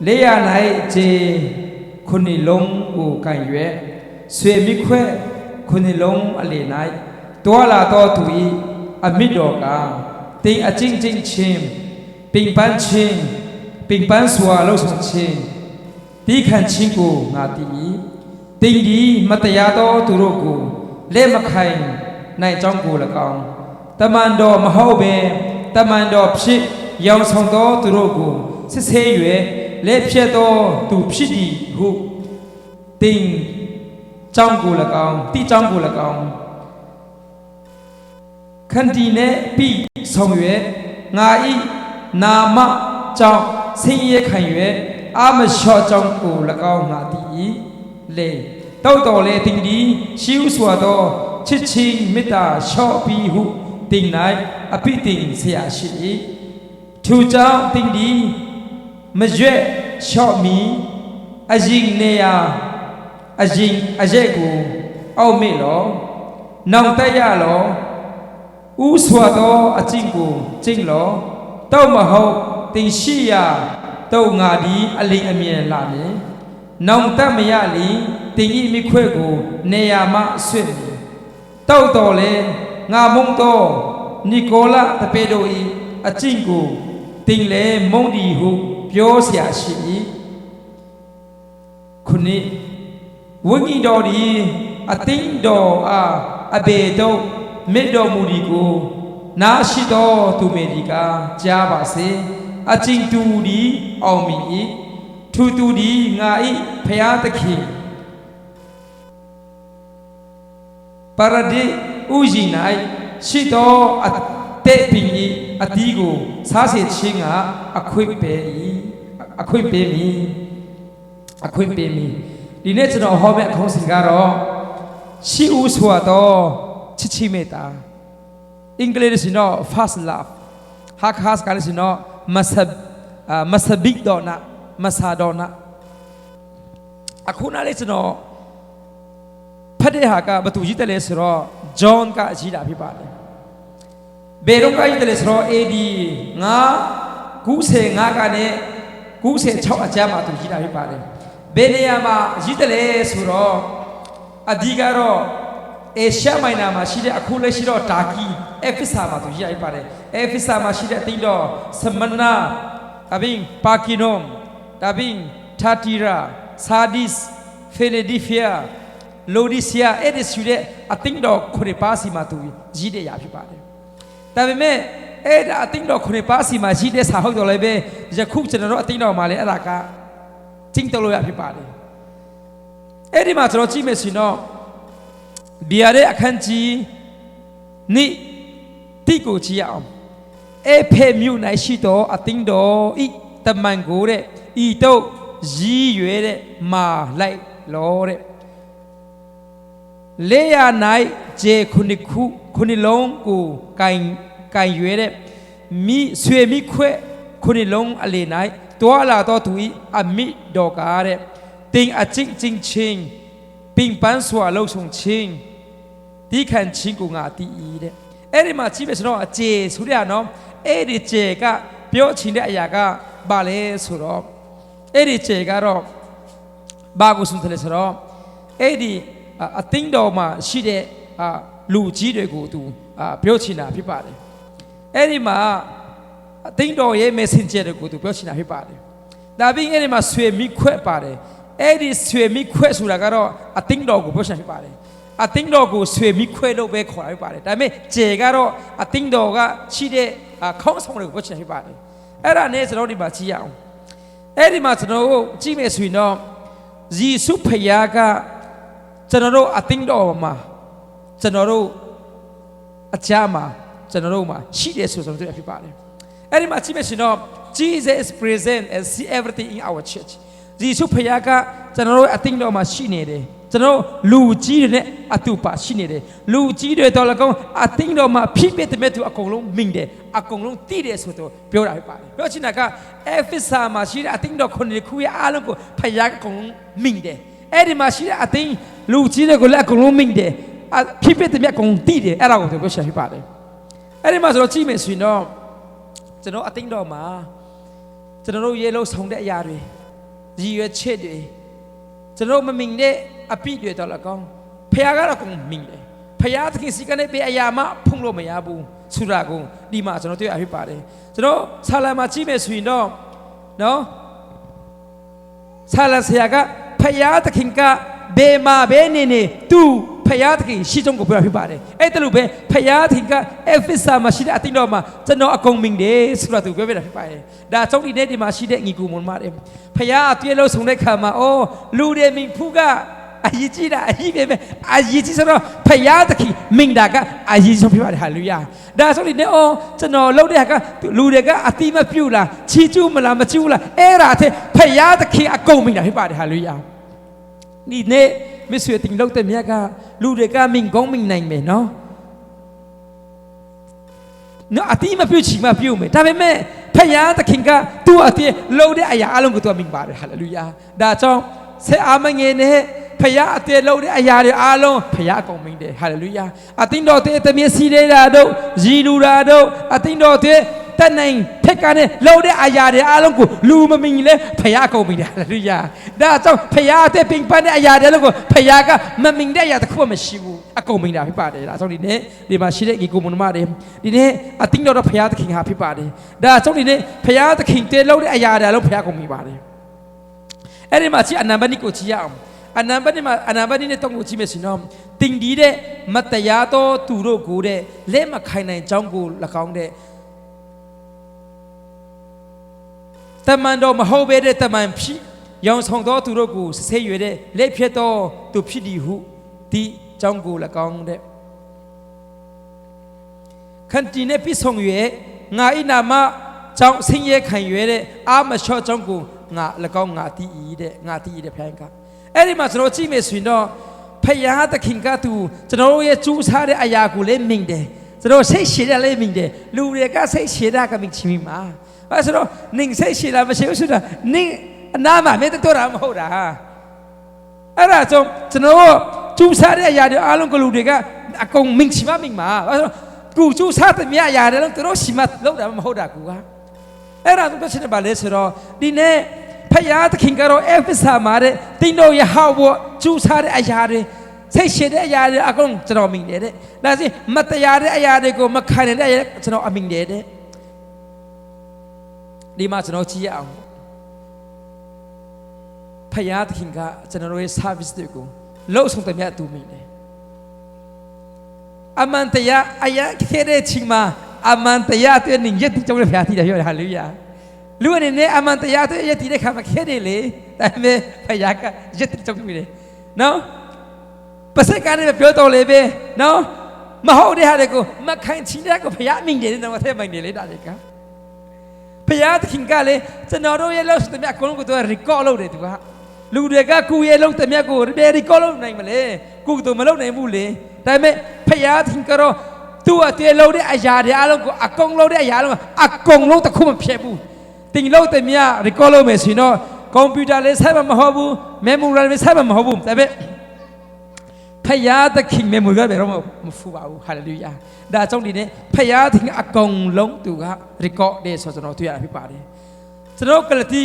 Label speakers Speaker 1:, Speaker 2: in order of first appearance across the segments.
Speaker 1: Leia nai je kunilong u kan yue sue mi khwe kunilong ale nai toa la to tui amido ka ting a ching ching chim ping pan swa lo song ching ti khan ching ko nga ti ting di mataya to tu ro ko le ma khai nai chong ko la kaung taman do ma hau be taman do phit yaung song to tu ro ko se se yue le phit to tu phit di hu ting chong ko la kaung ti chong ko la kaung khăn đi nè bị xong yue ngài nam trong sinh ye khai yue am short trong cổ là cao ngã tỷ lệ tàu tàu lệ tình đi siêu xóa đó chích chinh mít ta short pi hu tình này áp tình xia sĩ thu trang tình đi mà duyệt short mi ajing nè ajing cổ ao mê lo nòng tay ya lo u xóa đó à chinh lo tàu mà hậu tình xì ya tàu ngà đi à linh à miền làm nhé nông ta mày à lý tình ý mi khuê cô nè ya mà xuyên tàu tàu lệ ngà mông to Nicola ta bê đôi à chinh cô tình lệ mông đi hụ biểu xia sĩ khun ní vững ý đó đi à tính đó à bê đâu mẹ đó mù đi cô na shi đó tu mẹ đi cả cha bà se à chinh tu đi ao mi thu tu đi ngài phải ta khi parade uji này shi đó à tệ bình à đi cô sa se chinh à khuyên bê mi đi nét cho nó họ mẹ không sinh ra đó shi u xua đó chi mê ta English no fast love hak has kali no masabik dona masadona akuna le no phade ha ka batu ji tale sro John ka ji da phi pa le berong ka ji tale sro AD nga ku se nga ka ne ku se 6အကျမ်းမှာသူji da phi pa le be ne ya ma ji tale sro adi ka ro Asia Minor မှာရှိတဲ့အခုလက်ရှိတော့တာကီ Ephesus မှာသူရိုက်ပါတယ် Ephesus မှာရှိတဲ့အသင်းတော်စမနာဒါပြီးပါကီနုံဒါပြီးထာတီရာဆာဒစ်ဖိလဒယ်ဖီးယားလိုဒီဆီယာအဲ့ဒီရှိတဲ့အသင်းတော်9ပါးစီမှာသူကြီးတဲ့ရာဖြစ်ပါတယ်ဒါပေမဲ့အဲ့ဒါအသင်းတော်9ပါးစီမှာရှိတဲ့စာဟုတ်တော်လည်းပဲယခုကျွန်တော်တို့အသင်းတော်မှာလည်းအဲ့ဒါကကျင့်တော်လို့ရဖြစ်ပါတယ်အဲ့ဒီမှာကျွန်တော်ကြည့်မယ်ဆိုတော့ဘီယာရဲ့အခန်းကြီးနိတိကိုကြည့်အောင်အဖေမြို့၌ရှိတော်အသင်းတော်ဤတမန်ကိုတဲ့ဤတော့ရည်ရွယ်တဲ့မာလိုက်လောတဲ့လေယာ၌ဂျေခုနှစ်လုံးကိုကင်ရွယ်တဲ့မိဆွေမိခွဲခုနှစ်လုံးအလေ၌တွာလာတော်သူဤအမိတော်ကားတဲ့တင်အချင်းချင်းပင်ပန်းစွာလှုပ်ဆောင်ချင်းဒီခံချင်းကိုငါတီးတဲ့အဲ့ဒီမှာကြည့်မယ်ဆိုတော့အကျေဆိုရနော်အဲ့ဒီကျေကပြောချင်တဲ့အရာကဘာလဲဆိုတော့အဲ့ဒီကျေကတော့ဘာကိုဆိုတယ်ဆိုတော့အဲ့ဒီအသင်းတော်မှာရှိတဲ့လူကြီးတွေကိုသူပြောချင်တာဖြစ်ပါတယ်အဲ့ဒီမှာအသင်းတော်ရဲ့ messenger တွေကိုသူပြောချင်တာဖြစ်ပါတယ်ဒါပြီးအဲ့ဒီမှာဆွေမိခွဲ့ပါတယ်အဲ့ဒီဆွေမိခွဲ့ဆိုတာကတော့အသင်းတော်ကိုပြောချင်ဖြစ်ပါတယ်အသင်းတော်ကိုဆွေမိခွဲလို့ပဲခေါ်ရပါတယ်ဒါပေမဲ့ကျေကတော့အသင်းတော်ကရှိတဲ့ခေါင်းဆောင်တွေကိုပြောချင်ဖြစ်ပါတယ်အဲ့ဒါနဲ့ကျွန်တော်ဒီမှာကြည့်ရအောင်အဲ့ဒီမှာကျွန်တော်တို့ကြည့်မယ်ဆိုရင်တော့ယေရှုဖခင်ကကျွန်တော်တို့အသင်းတော်မှာကျွန်တော်တို့အချမ်းမှာကျွန်တော်တို့မှာရှိတယ်ဆိုကျွန်တော်တို့ဖြစ်ပါတယ်အဲ့ဒီမှာကြည့်မယ်ဆိုရင်တော့ Jesus is present and see everything in our church ယေရှုဖခင်ကကျွန်တော်တို့အသင်းတော်မှာရှိနေတယ်ကျွန်တော်လူကြီးတွေနဲ့အတူပါရှိနေတယ်လူကြီးတွေတော်လည်းကောင်းအသင်းတော်မှာဖြစ်ဖြစ်တဲ့သူအကုန်လုံးမိန်တယ်အကုန်လုံးတည်တယ်ဆိုတော့ပြောတာဖြစ်ပါတယ်ပြောချင်တာက Ephesus မှာရှိတဲ့အသင်းတော်ခုနှစ်ခုရဲ့အားလုံးကိုဖခင်ကအကုန်လုံးမိန်တယ်အဲ့ဒီမှာရှိတဲ့အသင်းလူကြီးတွေကိုလည်းအကုန်လုံးမိန်တယ်ဖြစ်ဖြစ်တဲ့အကုန်တည်တယ်အဲ့ဒါကိုပြောချင်ဖြစ်ပါတယ်အဲ့ဒီမှာဆိုတော့ကြည့်မယ်ဆိုရင်တော့ကျွန်တော်အသင်းတော်မှာကျွန်တော်တို့ရေလုံးဆောင်တဲ့အရာတွေ ရည်ရွယ်ချက်တွေကျွန်တော်မမြင်တဲ့အပြစ်တွေတော့လည်းကောင်းဖခင်ကတော့ကုန်မြင်တယ်ဖခင်သခင်စီကနေပေးအရာမှဖုံးလို့မရဘူးဆိုတာကိုဒီမှာကျွန်တော်တွေ့ရဖြစ်ပါတယ်ကျွန်တော်ဆာလံမှာကြည့်မယ်ဆိုရင်တော့နော်ဆာလံဆရာကဖခင်သခင်ကဘေးမှာဘဲနေသူဖခင်သခင်ရှိဆုံးကိုပြောဖြစ်ပါတယ်အဲ့တလို့ပဲဖခင်သခင်ကအေဖစ်စာမှာရှိတဲ့အသင်းတော်မှာကျွန်တော်အကုန်မြင်တယ်ဆိုတာသူပြောပြတာဖြစ်ပါတယ်ဒါကြောင့်ဒီနေ့ဒီမှာရှိတဲ့ညီကူမွန်မတွေဖခင်အပြည့်လို့ဆုံတဲ့ခါမှာအိုးလူတွေမြင်ဖူးကအရေးကြီးတာအရေးပဲအရေးကြီးဆိုတော့ဖခင်သခင်မြင်တာကအရေးဆုံးဖြစ်ပါတယ်ဟာလေလုယာဒါဆိုဒီနေ့အော်ကျွန်တော်လုပ်တဲ့ဟာကလူတွေကအတိမပြုတ်လားချီကျူးမလားမကျူးလားအဲ့ဒါတဲ့ဖခင်သခင်အကုန်မြင်တာဖြစ်ပါတယ်ဟာလေလုယာဒီနေ့မဆွေတင်လို့တဲ့မြတ်ကလူတွေကမြင်ကောင်းမြင်နိုင်မယ်နော်အတိမပြုတ်ချီမပြုတ်မယ်ဒါပေမဲ့ဖခင်သခင်ကသူ့အတိလုပ်တဲ့အရာအလုံးကိုသူမြင်ပါတယ်ဟာလေလုယာဒါကြောင့်ဆက်အားမငယ်နဲ့ဖခင်အသေးလို့တဲ့အရာတွေအားလုံးဖခင်အကုန်မင်းတယ်ဟာလေလုယာအသင်းတော်တဲ့တမင်စီလေးတာတို့ရည်လူတာတို့အသင်းတော်တဲ့တနိုင်ဖက်ကနေလို့တဲ့အရာတွေအားလုံးကိုလူမမင်းလဲဖခင်အကုန်မင်းတယ်ဟာလေလုယာဒါကြောင့်ဖခင်အသေးပင်ပန်းတဲ့အရာတွေကိုဖခင်ကမမင်းတဲ့အရာတစ်ခုမှမရှိဘူးအကုန်မင်းတာဖြစ်ပါတယ်ဒါကြောင့်ဒီနေ့ဒီမှာရှိတဲ့ဒီကိုမွန်မတွေဒီနေ့အသင်းတော်ဖခင်သခင်ဟာဖြစ်ပါတယ်ဒါကြောင့်ဒီနေ့ဖခင်သခင်တဲ့လို့တဲ့အရာတွေအားလုံးဖခင်အကုန်မင်းပါတယ်အဲ့ဒီမှာကြည့်အနံပါတ်ကိုကြည့်ရအောင်အနံပါတ်နဲ့တောင်းကိုကြည့်မယ်ဆိုတော့တင်ဒီတဲ့မတရားသောသူတို့ကိုတဲ့လက်မခိုင်နိုင်ကြောင်းကို၎င်းတဲ့တမန်တော်မဟုတ်ပဲတဲ့တမန်ဖြစ်ရောင်ဆောင်သောသူတို့ကိုဆေးရွယ်တဲ့လက်ဖြစ်သောသူဖြစ်သည်ဟုဒီကြောင်းကို၎င်းတဲ့ခန္တီနဲ့ပြဆောင်ရွယ်ငါဤနာမကြောင်းဆင်းရဲခံရွယ်တဲ့အာမလျှော့ကြောင်းကိုငါ၎င်းငါတီးဤတဲ့ငါတီးဤတဲ့ဖခင်ကအဲ့ဒီမှာကျွန်တော်ကြည့်မယ်ဆိုရင်တော့ဖခင်သခင်ကသူကျွန်တော်ရဲ့ကျူးစားတဲ့အရာကိုလည်းမြင်တယ်ကျွန်တော်စိတ်ရှည်တယ်လည်းမြင်တယ်လူတွေကစိတ်ရှည်တာကမြင်ချင်မှာအဲဆိုတော့နင်စိတ်ရှည်တာမရှိဘူးဆိုတာနင်အနာမှာမင်းတို့တာမဟုတ်တာအဲ့ဒါကြောင့်ကျွန်တော်ကျူးစားတဲ့အရာတွေအားလုံးကလူတွေကအကုန်မြင်ချင်မှာအဲဆိုကူကျူးစားတဲ့မြတ်အရာတွေလုံးတို့ရှိမှလောက်တာမဟုတ်တာကူကအဲ့ဒါတို့ချင်းပါလေဆိုတော့ဒီနေ့ဖခင်သခင်ကတော့အေဖစ်စာမှာတဲ့တင်းတို့ရဟောဖို့ကျူးစားတဲ့အရာတွေစိတ်ရှည်တဲ့အရာတွေအကုန်ကျွန်တော်မြင်တယ်တဲ့ဒါဆိုမတရားတဲ့အရာတွေကိုမခံနိုင်တဲ့အရာကျွန်တော်အမြင်တယ်တဲ့ဒီမှာကျွန်တော်ကြည့်ရအောင်ဖခင်သခင်ကကျွန်တော်ရဲ့ service တွေကိုလှုပ်ဆောင်တဲ့မြတ်သူမြင်တယ်အမှန်တရားအရာခဲတဲ့ချိန်မှာအမှန်တရားတဲ့ညရက်တိကြောင့်လည်းဖခင်တည်တယ်ပြောတယ်ဟာလေလုယာလူအနေနဲ့အမှန်တရားတဲ့ရက်တည်တဲ့ခါမှာခဲတယ်လေဒါပေမဲ့ဖခင်ကရက်တိကြောင့်မြင်တယ်နော်ပစက်ကလည်းပြောတော်လေပဲနော်မဟုတ်တဲ့ဟာတွေကိုမခံချင်တဲ့ကိုဖခင်မြင်တယ်တော့ထဲမှန်တယ်လေဒါတွေကဖခင်သခင်ကလည်းကျွန်တော်တို့ရဲ့လှုပ်ဆောင်တဲ့မြတ်ကိုသူက record လုပ်တယ်သူကလူတွေကကိုယ့်ရဲ့လှုပ်တဲ့မြတ်ကို record လုပ်နိုင်မလဲကိုယ်တို့မလုပ်နိုင်ဘူးလေဒါပေမဲ့ဖခင်သခင်ကတော့သူ့အတေလှုပ်တဲ့အရာတွေအားလုံးကိုအကုန်လှုပ်တဲ့အရာလုံးအကုန်လုံးတစ်ခုမဖြစ်ဘူးတင်လှုပ်တဲ့မြတ် record လုပ်မယ်ဆိုရင်တော့ကွန်ပျူတာလေးဆက်မဟုတ်ဘူး memory လေးဆက်မဟုတ်ဘူးဒါပေမဲ့ဖခင်သခင် memory ကဘယ်တော့မဖူပါဘူး hallelujah ဒါကြောင့်ဒီနေ့ဖခင်သခင်အကုန်လုံးသူက record တဲ့ဆိုကျွန်တော်တွေ့ရဖြစ်ပါတယ်ကျွန်တော်ကလတိ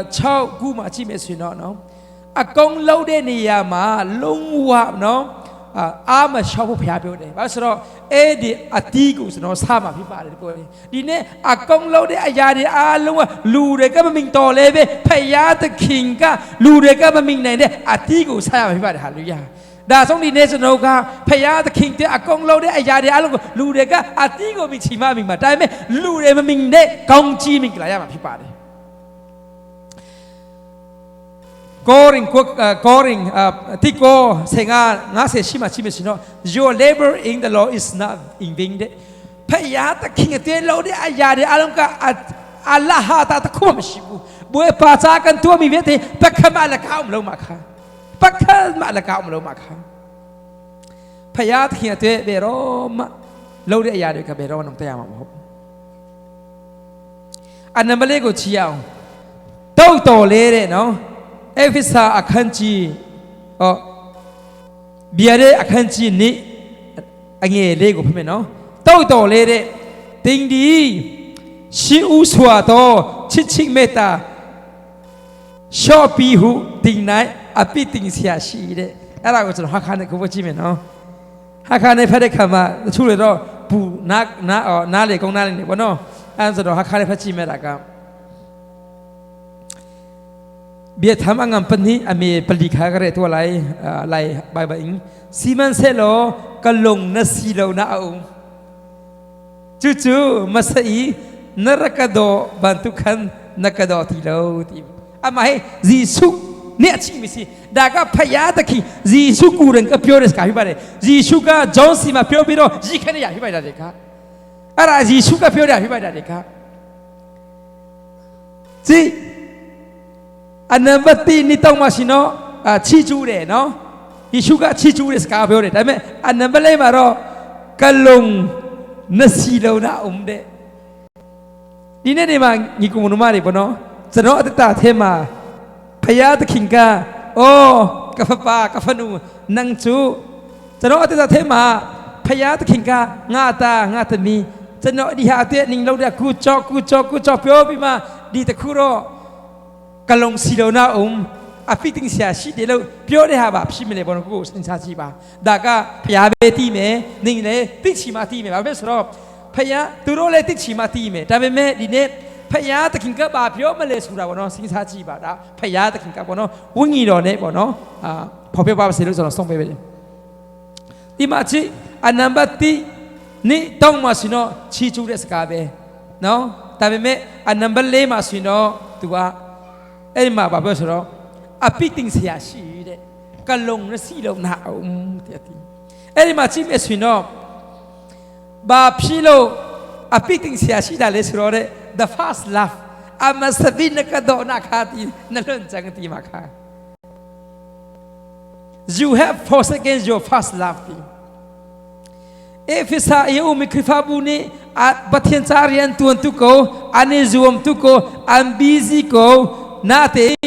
Speaker 1: 6ခုမှာကြည့်မယ်ဆိုရင်တော့နော်အကုန်လုံးတဲ့နေရာမှာလုံးဝနော်အာမရှောက်ဖို့ဖခင်ပြောတယ်ဘာလို့ဆိုတော့အဲ့ဒီအတီးကိုကျွန်တော်စားမှာဖြစ်ပါတယ်ပြောတယ်ဒီနေ့အကုန်လုံးတဲ့အရာတွေအားလုံးကလူတွေကမမြင်တော်လဲပဲဖခင်သခင်ကလူတွေကမမြင်နိုင်တဲ့အတီးကိုစားရမှာဖြစ်ပါတယ်ဟာလေလုယာဒါဆုံးဒီနေ့ကျွန်တော်ကဖခင်သခင်တဲ့အကုန်လုံးတဲ့အရာတွေအားလုံးကိုလူတွေကအတီးကိုမြင်ချင်မှမြင်မှာဒါပေမဲ့လူတွေမမြင်တဲ့ကောင်းကြီးမြင်ကြရမှာဖြစ်ပါတယ်Coring tiko senga ngase shima chime sino your labor in the Lord is not in vain de phaya ta king te lo de aya de along ka Allah ha ta ta khum shibu boy pa cha kan tu mi ve te pakhama la ka lo ma kha pakhama la ka lo ma kha phaya ta king te be ro ma lo de aya de ka be ro nam ta ya ma ho anamale ko chi yaung tou to le de noအေဖစ်စာအခန်းကြီးဘီယာရဲ့အခန်းကြီးနေအငယ်လေးကိုဖတ်မယ်နော်တောက်တော်လေးတဲ့တင်ဒီရှိဦးစွာသောချစ်ချစ်မေတ္တာ Shopee who deny a beating Siashi. And I was on Hakane Kovachimeno. Hakane Pedekama, the Tulero, Poo, Na or Nale Gonali, no, answered Hakane Pachimeraga. Be a Tamang Pani, I may Palikagare to a lie by buying. Simon Selo, Kalung Nasilo now. Chuchu, Masai, Narakado, Bantukan, Nakado Tilo. Amai, Zisu, Netchimisi, Daga Payataki, Zisuku and Capures Kahibare, Zisuka, Jonsima Piobiro, Zikania Hibadeka. Ara Zisuka Pioda Hibadeka. See, a number T Nitomasino, a Chijure, no? Isuka Chijure Scabore, I mean, a number Lemaro, Kalung. Nasilo na umde. Dine ni mang ngikumumari bono. Zano atata tema. Payat kinga. Oh, kafapa kafanu nangchu. Zano atata tema. Payat kinga ngata ni. Zano dihate ning lauda kuchok pyo bima di takuro. Kalong silo na Afiting sia shi de lo pyo de ha ba phi me le bon ko sin sa chi ba da ka phaya be ti me ning le tik chi ma ti me ba be so ro phaya tu ro le tik chi ma ti me da be me di ne phaya takin ka ba pyo ma le su da bon no sin sa chi ba da phaya takin ka bon no win yi ro ne bon no phao pyo ba ba se lo so no song pe be di ma chi a number ti ni tong ma sin no chi chu de ska be no da be me a number 4 ma sin no tu wa ai ma ba be so ro a beating Siashi, Kalong, the seal of now. Any machine is no Bapilo, a beating Siashi, let's rode the fast laugh. I must have been a Kadona Kati, Nalan Jangatimaka. You have force against your fast laughing. If it's a Yomikifabuni at Batiantarian to go, Anizuum to go, and busy go, nothing.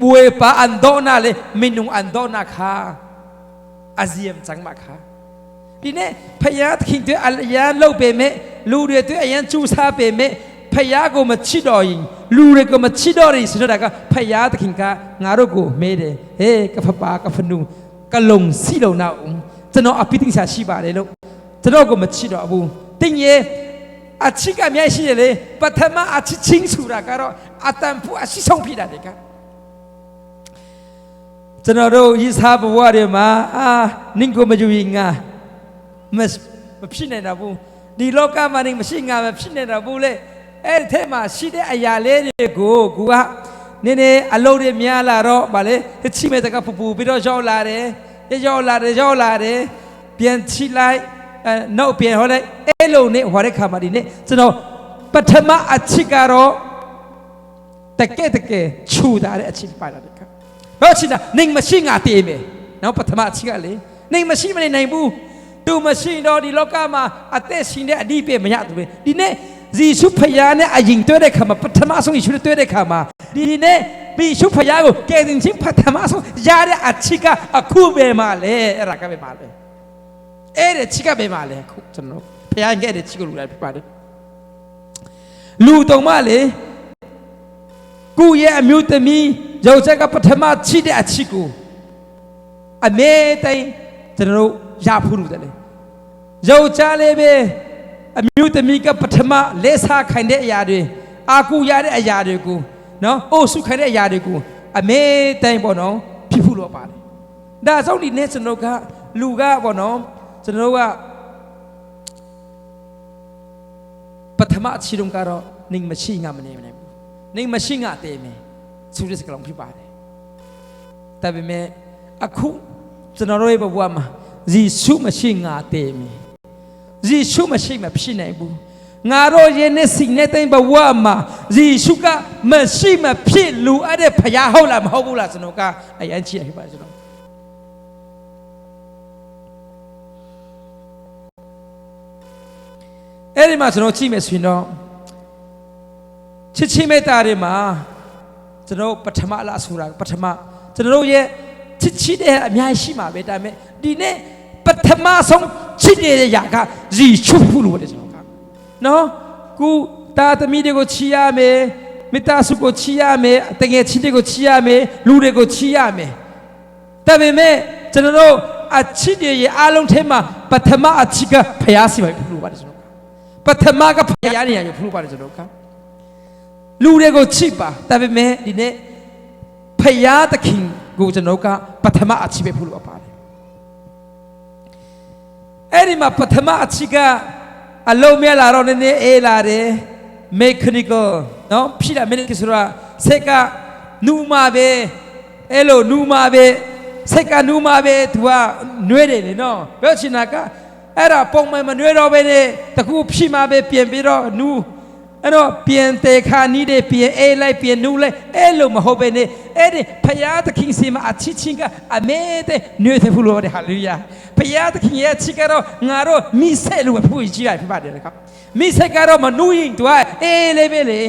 Speaker 1: Bue pa andona le minung andona kha aziam changma kha dine phaya thin te alayan lo pe me lu de te ayan chu sa pe me phaya ko ma chi do yin lu de ko ma chi do ri so da ka phaya thin ka nga ro ko me de he ka pha pa ka phnu ka long si lo na chano a piting sa shi ba le lo chano ko ma chi do bu ting ye a chi ka myai shi le pathama a chi ching su ra ka ro atam pu a shi song phi da de ka General is have a warrior ma Ninko Majuinga Miss Machine Nabu the local manning machine machine Nabule El Tema Shide Ayale go Gua Nene Alode Miala Ro Bale the Chimetaka Pupu Bido Jolare Pian Chilai no Pian Hole Elo ne Wareka Marine so no Patama a Chicaro Take Chew that a chip by Bachina, Ning machine at me. Now Patamachigale. Ning machine in Nabu. Do machine or the Locama at this in the deep Mayatwe. Dine, the Supayane, I think to the Kama, Patamaso is to the Kama. Dine, be Supayago, getting Jim Patamaso, Yare at Chica, a Kube Male, Rakabe Male. Ere Chica be Male, Cookton, Pian get a chicken like party. Ludo Male, Guya mute me. Josaka Patama Chide at Chiku. A Maytime, General Yapuru. Jojalebe, a mute Mika Patama, Lesa Kande Yade, Aku Yade a Yadeku. No, oh, Sukade Yadeku. A Maytime Bono, people of Body. That's only Nesanoka, Luga Bono, Genoa Patama Chirunkaro, Ning Machinga name. Ning Machinga Deme. Sudah sekarang pribadi. Tapi me aku cenderung bawa mah Yesus masih ngate me. Yesus masih mapsi naibu. Ngaro jenis sineteng bawa mah Yesus ka masih mapsi lu ada payah lah mahubula senoka ayat cia hibat senok. Ini macam nasi mesino. Cici metari mah. General Patama la Sura, Patama. General ye Chichide, Miashima, Betame, Dine, Patama song Chide Yaka, Z Chupulu. No, Ku Tata Midigo Chia me, မေတ္တာစုကိုချီရမယ်တကယ်ချစ်တွေကိုချီရမယ်လူတွေကိုချီရမယ်ဒါပေမဲ့ကျွန်တော်တို့အချစ်တွေရဲ့အားလုံးထဲမှာပထမအချစ်ကဖျားစီပဲဖလို့ပါတယ်ကျွန်တော်ပထမကဖျားနေရဖလို့ပါတယ်ကျွန်တော်ကလူတွေကိုချစ်ပါဒါပေမဲ့ဒီနေ့ဖျားသခင်ကိုကျွန်တော်ကပထမအချစ်ပဲဖလို့ပါတယ်အဲ့ဒီမှာပထမအချစ်ကအလုံးမြလာတော့နည်းနည်းအေးလာတယ် mechanical နော်ဖြစ်တာ mechanical ဆိုတာစက်ကနူမှာပဲအဲ့လိုနူမှာပဲစက်ကနူမှာပဲသူကနှွေးတယ်လေနော်ပြောချင်တာကအဲ့ဒါပုံမှန်မနှွေးတော့ပဲနဲ့တခုဖြစ်မှာပဲပြင်ပြီးတော့နူအဲ့တော့ပြင်တေခါနီးတယ်ပြင်အေးလိုက်ပြင်နူလိုက်အဲ့လိုမဟုတ်ပဲနဲ့အဲ့ဒီဖယားသခင်စီမှာအချစ်ချင်းကအမဲတဲ့နှွေးတယ်ဖလို့တယ်ဟာလေလုယာဖယားသခင်ရဲ့ချစ်ကတော့ငါတို့မိဆက်လို့ဖို့ကြီးလိုက်ဖြစ်ပါတယ်ครับမိဆက်ကတော့မနူးရင်သူကအေးလေးပဲလေ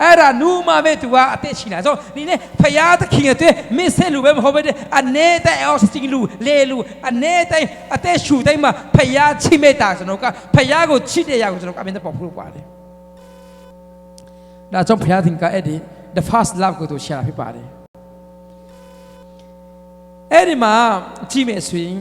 Speaker 1: အဲ့ဒါနူးမှပဲသူကအသက်ရှင်လာဆိုဒီနေ့ဖယားသခင်ရဲ့မိဆက်လို့ပဲမဟုတ်ပဲအနေတဲ့အော်စတီလူလေလူအနေတဲ့အသက်ရှူတိုင်းမှာဖယားချစ်မေတ္တာကျွန်တော်ကဖယားကိုချစ်တဲ့ရာကိုကျွန်တော်ကအမြဲတမ်းပေါ်ဖို့ပါတယ်ဒါကြောင့်ဖယားသခင်ကအဲ့ဒီ the first love ကိုသူရှာဖြစ်ပါတယ်အဲ့ဒီမှာကြည့်မယ်ဆိုရင်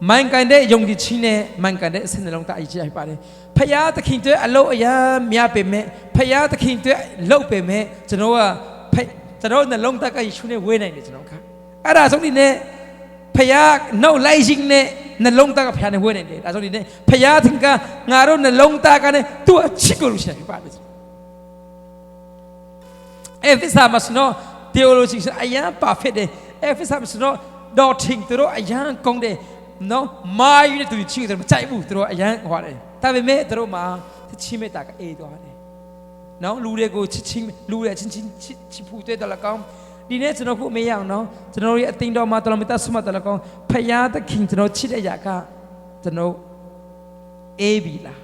Speaker 1: မိုင်ကန်တဲ့ယုံကြည်ခြင်းနဲ့မိုင်ကန်တဲ့အစနှလုံးသားအကြီးဖြစ်ပါတယ်ဖယားသခင်တွေအလုံးအရာများပေမဲ့ဖယားသခင်တွေလှုပ်ပေမဲ့ကျွန်တော်နှလုံးသားကယေရှုနဲ့ဝေးနိုင်တယ်ကျွန်တော်ကအဲ့ဒါဆိုဒီနေ့ဖယားနှုတ်လိုက်ခြင်းနဲ့နှလုံးသားကဖယားနဲ့ဝေးနိုင်တယ်ဒါဆိုဒီနေ့ဖယားသခင်ကငါတို့နှလုံးသားကနဲ့သူ့အချစ်ကိုလို့ရှာဖြစ်ပါတယ်Ephesus no theology အရန် perfect တယ် Ephesus no ဒေါ်ထင်သူတို့အရန်ကောင်းတယ်နော်မာယူတဲ့သူချင်းတွေမကြိုက်ဘူးသူတို့အရန်ဟောတယ်ဒါပေမဲ့သူတို့မှာချင်းမေတ္တာကအေးသွားတယ်နော်လူတွေကိုချစ်ချင်းလူတွေချင်းချစ်ဖို့တဲ့တလကောင်းဒီနေ့ကျွန်တော်ခုမေးရအောင်နော်ကျွန်တော်ရဲ့အသိတော်မှာတော်မေတ္တာဆုမတလကောင်းဖယားသခင်ကျွန်တော်ချစ်တဲ့ຢာကကျွန်တော်အေးပြီလား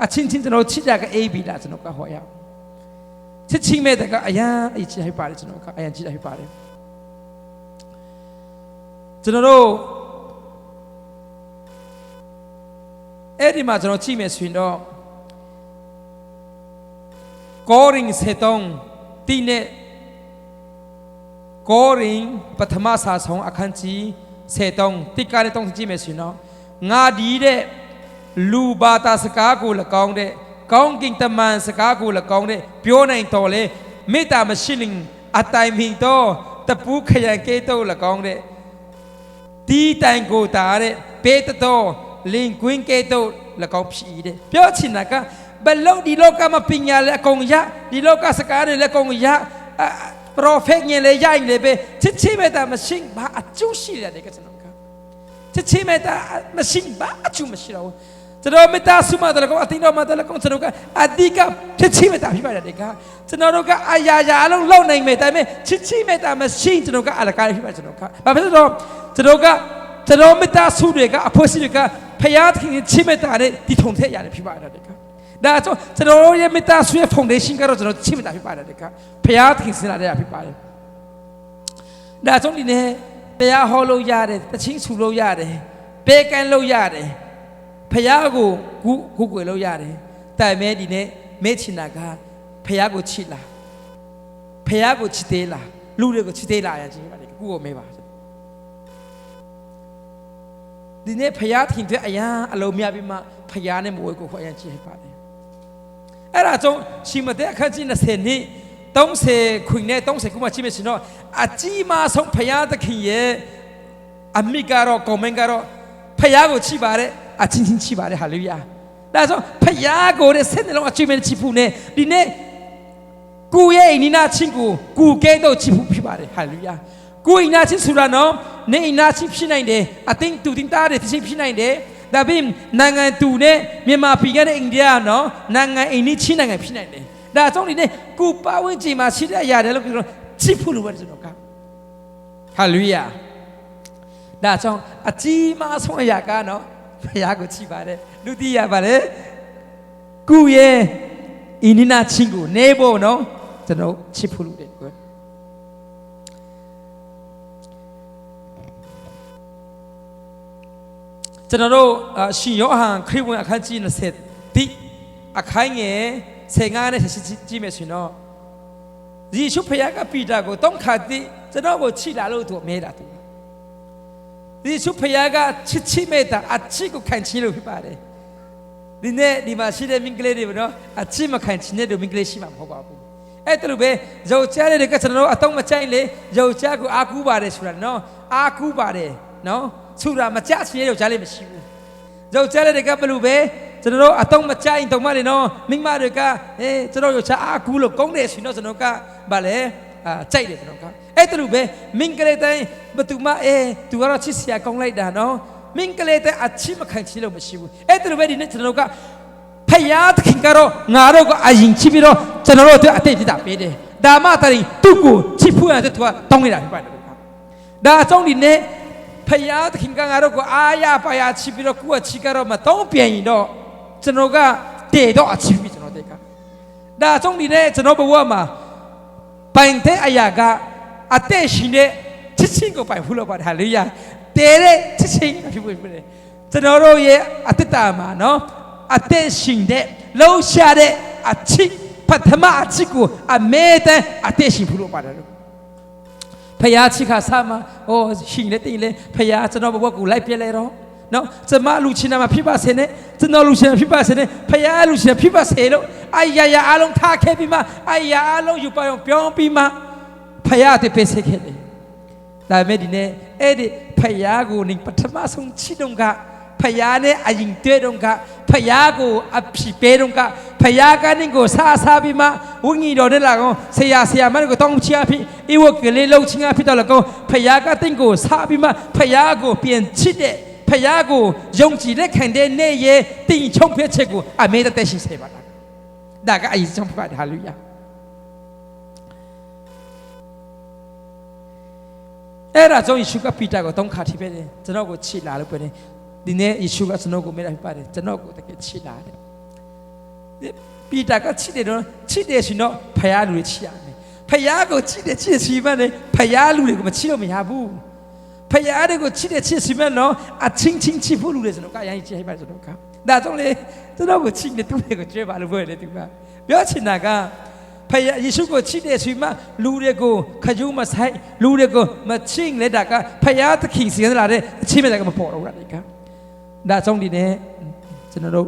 Speaker 1: အချင်းချင်းကျွန်တော်ချစ်တဲ့ຢာကအေးပြီလားကျွန်တော်ကဟောရအောင်ချစ်ချင်းမဲ့တကအရန်အချစ်ဟိပါတယ်ကျွန်တော်ကအရန်ချစ်ဟိပါတယ်ကျွန်တော်တို့အဲ့ဒီမှာကျွန်တော်ကြည့်မယ်ဆိုရင်တော့ကောရင်73တိနဲ့ကောရင်ပထမစာဆောင်အခန်းကြီး73တိကားနဲ့တုံးကြည့်မယ်ဆိုရင်တော့ငါဒီတဲ့လူဘာသာစကားကို၎င်းတဲ့ကောင်းကင်တမန်စကားကို၎င်းတဲ့ပြောနိုင်တော်လေမေတ္တာမရှိလင်အတိုင်မီတော့တပူးခရံကဲတော့၎င်းတဲ့ဒီတိုင်ကိုတာတဲ့ပေတတော်လင်ကွင်းကဲတော့၎င်းဖြစ်တဲ့ပြောချင်တာကဘလို့ဒီလောကမှာပညာလည်းအကုန်ရဒီလောကစကားတွေလည်းအကုန်ရပရောဖက်ညလည်းရရင်လည်းပဲချစ်ချင်းမေတ္တာမရှိဘာအကျိုးရှိတယ်ကကျွန်တော်ကချစ်ချင်းမေတ္တာမရှိဘာအကျိုးမရှိတော့ကျွန်တော်မေတ္တာဆုမတယ်ကောအသိတော်မှာတယ်ကောကျွန်တော်ကအဓိကချစ်ချင်းမေတ္တာဖြစ်ပါတယ်ကကျွန်တော်တို့ကအရာရာအလုံးလောက်နိုင်မယ်ဒါပေမဲ့ချစ်ချင်းမေတ္တာမရှိကျွန်တော်ကအလကားဖြစ်ပါတယ်ကျွန်တော်ကဘာဖြစ်လို့ကျွန်တော်မေတ္တာဆုတွေကအဖို့ရှိတွေကဖယားသခင်ချစ်မေတ္တာနဲ့ဒီထုံထက်ရတယ်ဖြစ်ပါတယ်ကဒါဆိုကျွန်တော်ရဲ့မေတ္တာဆုရဲ့ foundation ကတော့ကျွန်တော်ချစ်မေတ္တာဖြစ်ပါတယ်ကဖယားသခင်စင်လာတဲ့ဖြစ်ပါတယ်ဒါဆိုဒီနေ့တရားဟောလို့ရတယ်တချင်းဆူလို့ရတယ်ပေကန်လို့ရတယ်ဖယားကိုကုကွယ်လို့ရတယ်តែမဲဒီနေ့မဲချင်တာကဖယားကိုချစ်လားဖယားကိုချစ်သေးလားလူတွေကိုချစ်သေးလားရချင်းပါတယ်ကုကိုမဲပါဒီနေ့ဖယားထင်တဲ့အရာအလုံးမြပြီးမှဖယားနဲ့မဝဲကိုခေါ်ရချစ်ပါတယ်အဲ့ဒါကြောင့်ရှင်မတဲ့အခန်းကြီး20နှစ်30ခွင်နဲ့30ခုမှချစ်မယ်ရှင်တော့အကြီးမားဆုံးဖယားသခင်ရဲ့အမိကတော့ကွန်မန့်ကတော့ဖယားကိုချစ်ပါတယ်အချင်းချင်းချစ်ပါတယ်ဟာလေလုယာဒါဆိုဖယားကိုတဲ့စိတ်နှလုံးအချစ်မဲ့ချစ်ဖို့နဲ့ဒီနေ့ကိုရဲ့အိနာချင်းကိုကူကဲတော့ချစ်ဖို့ဖြစ်ပါတယ်ဟာလေလုယာကိုအိနာချင်းဆိုတာနော်နေအိနာချင်းဖြစ်နိုင်တယ်အတင်းတူတင်းသားတွေချင်းဖြစ်နိုင်တယ်ဒါပေမဲ့နိုင်ငံတူနဲ့မြန်မာပြည်ကနဲ့အိန္ဒိယနော်နိုင်ငံအိန္ဒိချင်းနိုင်ငံဖြစ်နိုင်တယ်ဒါကြောင့်ဒီနေ့ကိုပါဝင်ချိန်မှာရှိတဲ့အရာတွေလို့ပြောတော့ချစ်ဖို့လိုပါတယ်ကျွန်တော်ကဟာလေလုယာဒါကြောင့်အကြီးမားဆုံးအရာကနော်ဖယားကိုချစ်ပါတယ်လူတိရပါတယ်ကုရဲ့အင်းနာချင်းကိုနေဖို့နော်ကျွန်တော်ချစ်ဖို့လုပ်တယ်ကွကျွန်တော်တို့ရှင်ယောဟန်ခရစ်ဝင်အခန်းကြီး20တိအခန်းငယ် ဆေငါနဲ့ကြီးမယ်ဆိုရင်တော့ယေရှုဖခင်ကပီတာကိုတောင်းခါတိကျွန်တော်ကိုချစ်လာလို့သူမဲတာသူယေရှုဖခင်ကချစ်မဲ့တာအချစ်ကိုခံချင်လို့ဖြစ်ပါတယ်ဒီနေ့ဒီမှာရှိတဲ့မင်္ဂလာတွေနော်အချစ်မခံချင်တဲ့လူမင်္ဂလာရှိမှာမဟုတ်ပါဘူးအဲ့ဒါလိုပဲယောက်ျားတွေကကျွန်တော်တို့အတော့မချိုင်းလေယောက်ျားကိုအားကူးပါတယ်ဆိုတာနော်အားကူးပါတယ်နော်ဆိုတာမကြချင်တဲ့ယောက်ျားလေးမရှိဘူးယောက်ျားတွေကဘယ်လိုပဲကျွန်တော်တို့အတော့မချိုင်းတုံမလေးနော်မိန်းမတွေကကျွန်တော်ယောက်ျားအားကူးလို့ကောင်းတယ်ဆိုတော့ကျွန်တော်ကဗာလေကြိုက်တယ်ကျွန်တော်ကအဲ့ဒါလိုပဲမင်္ဂလာတိုင်းဘသူမသူကတော့ချစ်စရာကောင်းလိုက်တာနော်မင်္ဂလာတဲ့အချစ်မခံချင်လို့မရှိဘူးအဲ့ဒါလိုပဲဒီနေ့ကျွန်တော်ကဖယားသခင်ကတော့ငါတို့ကအရင်ချစ်ပြီးတော့ကျွန်တော်တို့အတွက်အတိတ်ပြတာပေးတယ်ဒါမှတရင်သူ့ကိုချစ်ဖို့ရတဲ့သူကတောင်းနေတာဖြစ်ပါတယ်ဒါအကြောင်းဒီနေ့ဖယားသခင်ကငါတို့ကိုအားရပါရချစ်ပြီးတော့ကိုယ့်အချစ်ကတော့မတောင်းပြန်ရင်တော့ကျွန်တော်ကတည်တော့အချစ်ပြီးကျွန်တော်တဲ့ကဒါအကြောင်းဒီနေ့ကျွန်တော်ဘဝမှာပိုင်တဲ့အရာကအသက်ရှင်တဲ့ချစ်ချင်းကိုပိုင်ဖူးလို့ပါတယ်ဟာလေယာတည်တဲ့ချစ်ချင်းဖြစ်ဖို့ဖြစ်တယ်ကျွန်တော်တို့ရဲ့အတ္တမှာနော်အသက်ရှင်တဲ့လှုပ်ရှားတဲ့အချစ်ပထမအချစ်ကိုအမဲတဲ့အသက်ရှင်ဖူးလို့ပါတယ်ဖယားချစ်ခါစားမှာရှင်လက်တင်လေဖယားကျွန်တော်ဘဝကိုလိုက်ပြလဲတော့နော်ကျမလူချင်းမှာဖြစ်ပါစေနဲ့ကျွန်တော်လူချင်းဖြစ်ပါစေနဲ့ဖယားလူချင်းဖြစ်ပါစေလို့အရာအလုံးထားခဲ့ပြီးမှအရာအလုံးယူပါအောင်ပြောင်းပြီးမှဖယားတပည့်စေခဲ့တယ်ဒါပေမဲ့ဒီနေ့အဲ့ဒီဖယားကိုနေပထမဆုံးချစ်တော့ကဖယားနဲ့အရင်တွေ့တော့ကဖယားကိုအဖြစ်ပေးတော့ကဖယားကနေကိုစားပြီးမှဝိညာဉ်တော်နဲ့လာကောင်ဆရာမကိုတောင်းချအဖြစ်ဤဝကလေးလုံးချင်းအဖြစ်တော့လကောင်ဖယားကတင့်ကိုစားပြီးမှဖယားကိုပြန်ချစ်တဲ့ဖယားကိုယုံကြည်တဲ့ခံတဲ့နေ့ရဲ့တင်ချုံဖက်ချက်ကိုအမေတဲ့ရှိစေပါလားဒါကအရင်ဆုံးပါဟာလေလုယာအဲ့ဒါကြောင့်ယေရှုကပီတာကိုတောင်းခါထိပဲတယ်ကျွန်တော်ကိုချစ်လာလို့ပဲတယ်ဒီနေ့ယေရှုကကျွန်တော်ကိုမေးတာဖြစ်ပါတယ်ကျွန်တော်ကိုတကယ်ချစ်လာတယ်ပီတာကချစ်တယ်တော့ချစ်တယ်ဆိုတော့ဖယားလူတွေချစ်ရမယ်ဖယားကိုချစ်တယ်စီမနဲ့ဖယားလူတွေကိုမချစ်လို့မရဘူးဖယားတွေကိုချစ်တယ်စီမနော်အချင်းချစ်ဖို့လူတွေကျွန်တော်ကအရင်ချစ်ပါတယ်ကျွန်တော်ကဒါကြောင့်လေကျွန်တော်ကိုချစ်တယ်သူတွေကိုကြွေးပါလို့ပြောတယ်သူကပြောချင်တာကဖယားယေရှုကိုချစ်တယ်ဆိုမှလူတွေကိုခကြိုးမဆိုင်လူတွေကိုမချစ်လက်တာကဖယားသခင်စီကလာတဲ့အချင်းမဲ့ကမပေါ်တော့ဘူးလားဒီကဒါကြောင့်ဒီနေ့ကျွန်တော်တို့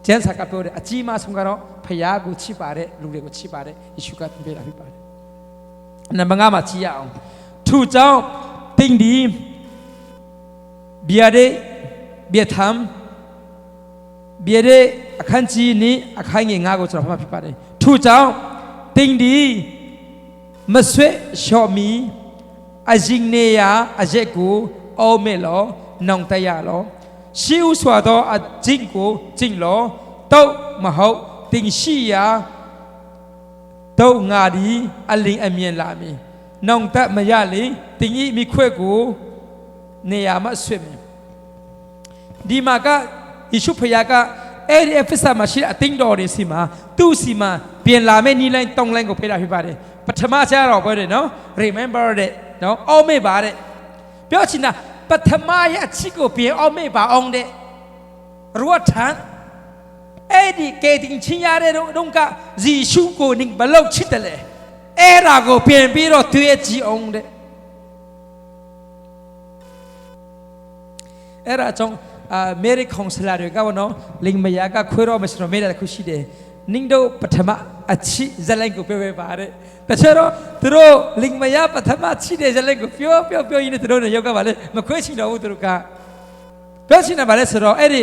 Speaker 1: ကျမ်းစာကပြောတဲ့အကြီးမားဆုံးကတော့ဖယားကိုချစ်ပါတယ်လူတွေကိုချစ်ပါတယ်ယေရှုကပြောတာဖြစ်ပါတယ်နံပါတ်5မှာကြည့်ရအောင်သူကြောင့်တင်းဒီဘီယာဒေဘီယထမ်ဘီယာဒေအခန်းကြီးနီအခန်းငယ်9ကိုကျွန်တော်ဖတ်ဖြစ်ပါတယ်သူကြောင့်တင်းဒီမဆွေရှော်မီအဂျင်းနေယာအရက်ကိုအောမဲလောနောင်တရလောရှိဥစွာသောအကျင့်ကိုကျင့်လောတောက်မဟုတ်တင်ရှိရာတောက်ငါဒီအလင်းအမြင်လာမည်နောင်တမရလေတင်ဤမိခွဲ့ကိုနေရာမှာဆွေမည်ဒီမှာကယေရှုဖခင်ကအဲ့ဒီအဖက်ဆာမှာရှိတဲ့အတင်းတော်တွေစီမှာသူ့စီမှာပြင်လာမယ့်နီးလိုင်းတောင်းလိုင်းကိုဖေးတာဖြစ်ပါတယ်ပထမကျတော့ပြောတယ်နော် remember တဲ့နော်အောက်မေ့ပါတဲ့ပြောချင်တာပထမရဲ့အချစ်ကိုပြင်အောက်မေ့ပါအောင်တဲ့ရဝထန်အဲ့ဒီကေတင်ချင်းရတဲ့တော့ကယေရှုကိုနင်ဘလောက်ချစ်တယ်လေအဲ့ဒါကိုပြင်ပြီးတော့တွေ့ကြည့်အောင်တဲ့အဲ့ဒါကြောင့်မေရီကောင်ဆလာတွေကနော်လင်မယာကခွေးတော့မရှိတော့မေးတယ်ခုရှိတယ်နင်တို့ပထမအချစ်ဇလိုင်းကိုပြောပါတဲ့တချို့တော့သူတို့လင်မယာပထမချစ်တဲ့ဇလိုင်းကိုပြောရင်းနဲ့သူတို့နဲ့ရောက်ကပါလေမခွေးချင်တော့ဘူးသူတို့ကပြောချင်တာပါလေဆိုတော့အဲ့ဒီ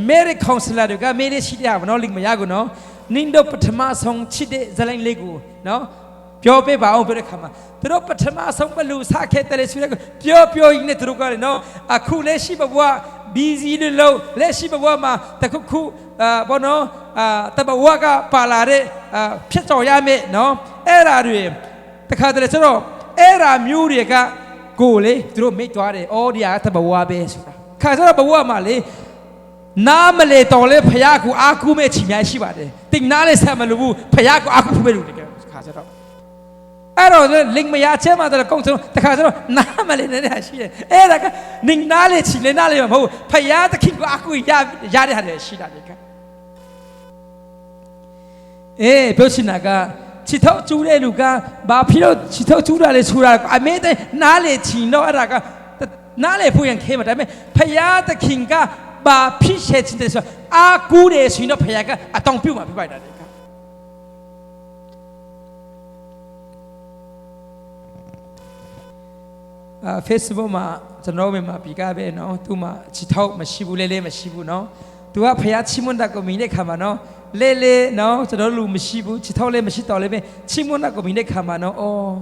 Speaker 1: မေရီကောင်ဆလာတွေကမေးရရှိတယ်နော်လင်မယာကိုနော်နင်တို့ပထမဆုံးချစ်တဲ့ဇလိုင်းလေးကိုနော်ပြောပေးပါအောင်ပြောတဲ့ခါမှာသူတို့ပထမဆုံးဘလူစခဲ့တယ်ဆိုတဲ့ပြောရင်းနဲ့သူတို့ကလည်းနော်အခုလည်းရှိဘဝbusy လို့လက်ရှိဘဝမှာတခုဘောနော်တဘဝကပါလာတဲ့ဖြစ်တော်ရမယ်နော်အဲ့ဓာတွေတခါတည်းဆိုတော့အဲ့ဓာမျိုးတွေကကိုလေသူတို့မိတ်သွားတယ်အော်ဒီဟာတဘဝပဲဆိုတာခါဆိုတော့ဘဝမှာလေနားမလေတော်လေဖယားကိုအာကူမဲ့ချီများရှိပါတယ်တင်နားလေဆက်မလို့ဘူးဖယားကိုအာကူပဲလို့တကယ်ခါဆိုတော့အဲ့တော့လင်မယာချဲမှာတော့ကုန်းဆုံးတခါဆိုတော့နားမလေးနေတာရှိတယ်အဲ့ဒါကနင်နားလေးချီလေနားလေးမဟုတ်ဖယားသခင်ကအကူရတဲ့ဟာတွေရှိတာလေက ပြောချင်တာကချစ်ထုတ်ကျူးတဲ့လူကဘာဖြစ်လို့ချစ်ထုတ်ကျူးတာလဲဆိုတာအမေတဲ့နားလေချင်တော့အဲ့ဒါကနားလေဖို့ရင်ခဲမှာဒါပေမဲ့ဖယားသခင်ကဘာဖြစ်ရှဲချင်တယ်ဆိုအာကူးတယ်ဆိုရင်တော့ဖယားကအတောင်ပြုတ်မှာပြပိုက်တာလေFacebook မှာကျွန်တော်မှာပြီးကားပဲเนาะသူမှချစ်ထုတ်မရှိဘူးလဲမရှိဘူးเนาะသူကဖယားချီးမွမ်းတာကိုမြင်တဲ့ခါမှာเนาะလေเนาะကျွန်တော်လူမရှိဘူးချစ်ထုတ်လဲမရှိတော့လဲပဲချီးမွမ်းတာကိုမြင်တဲ့ခါမှာเนาะအော်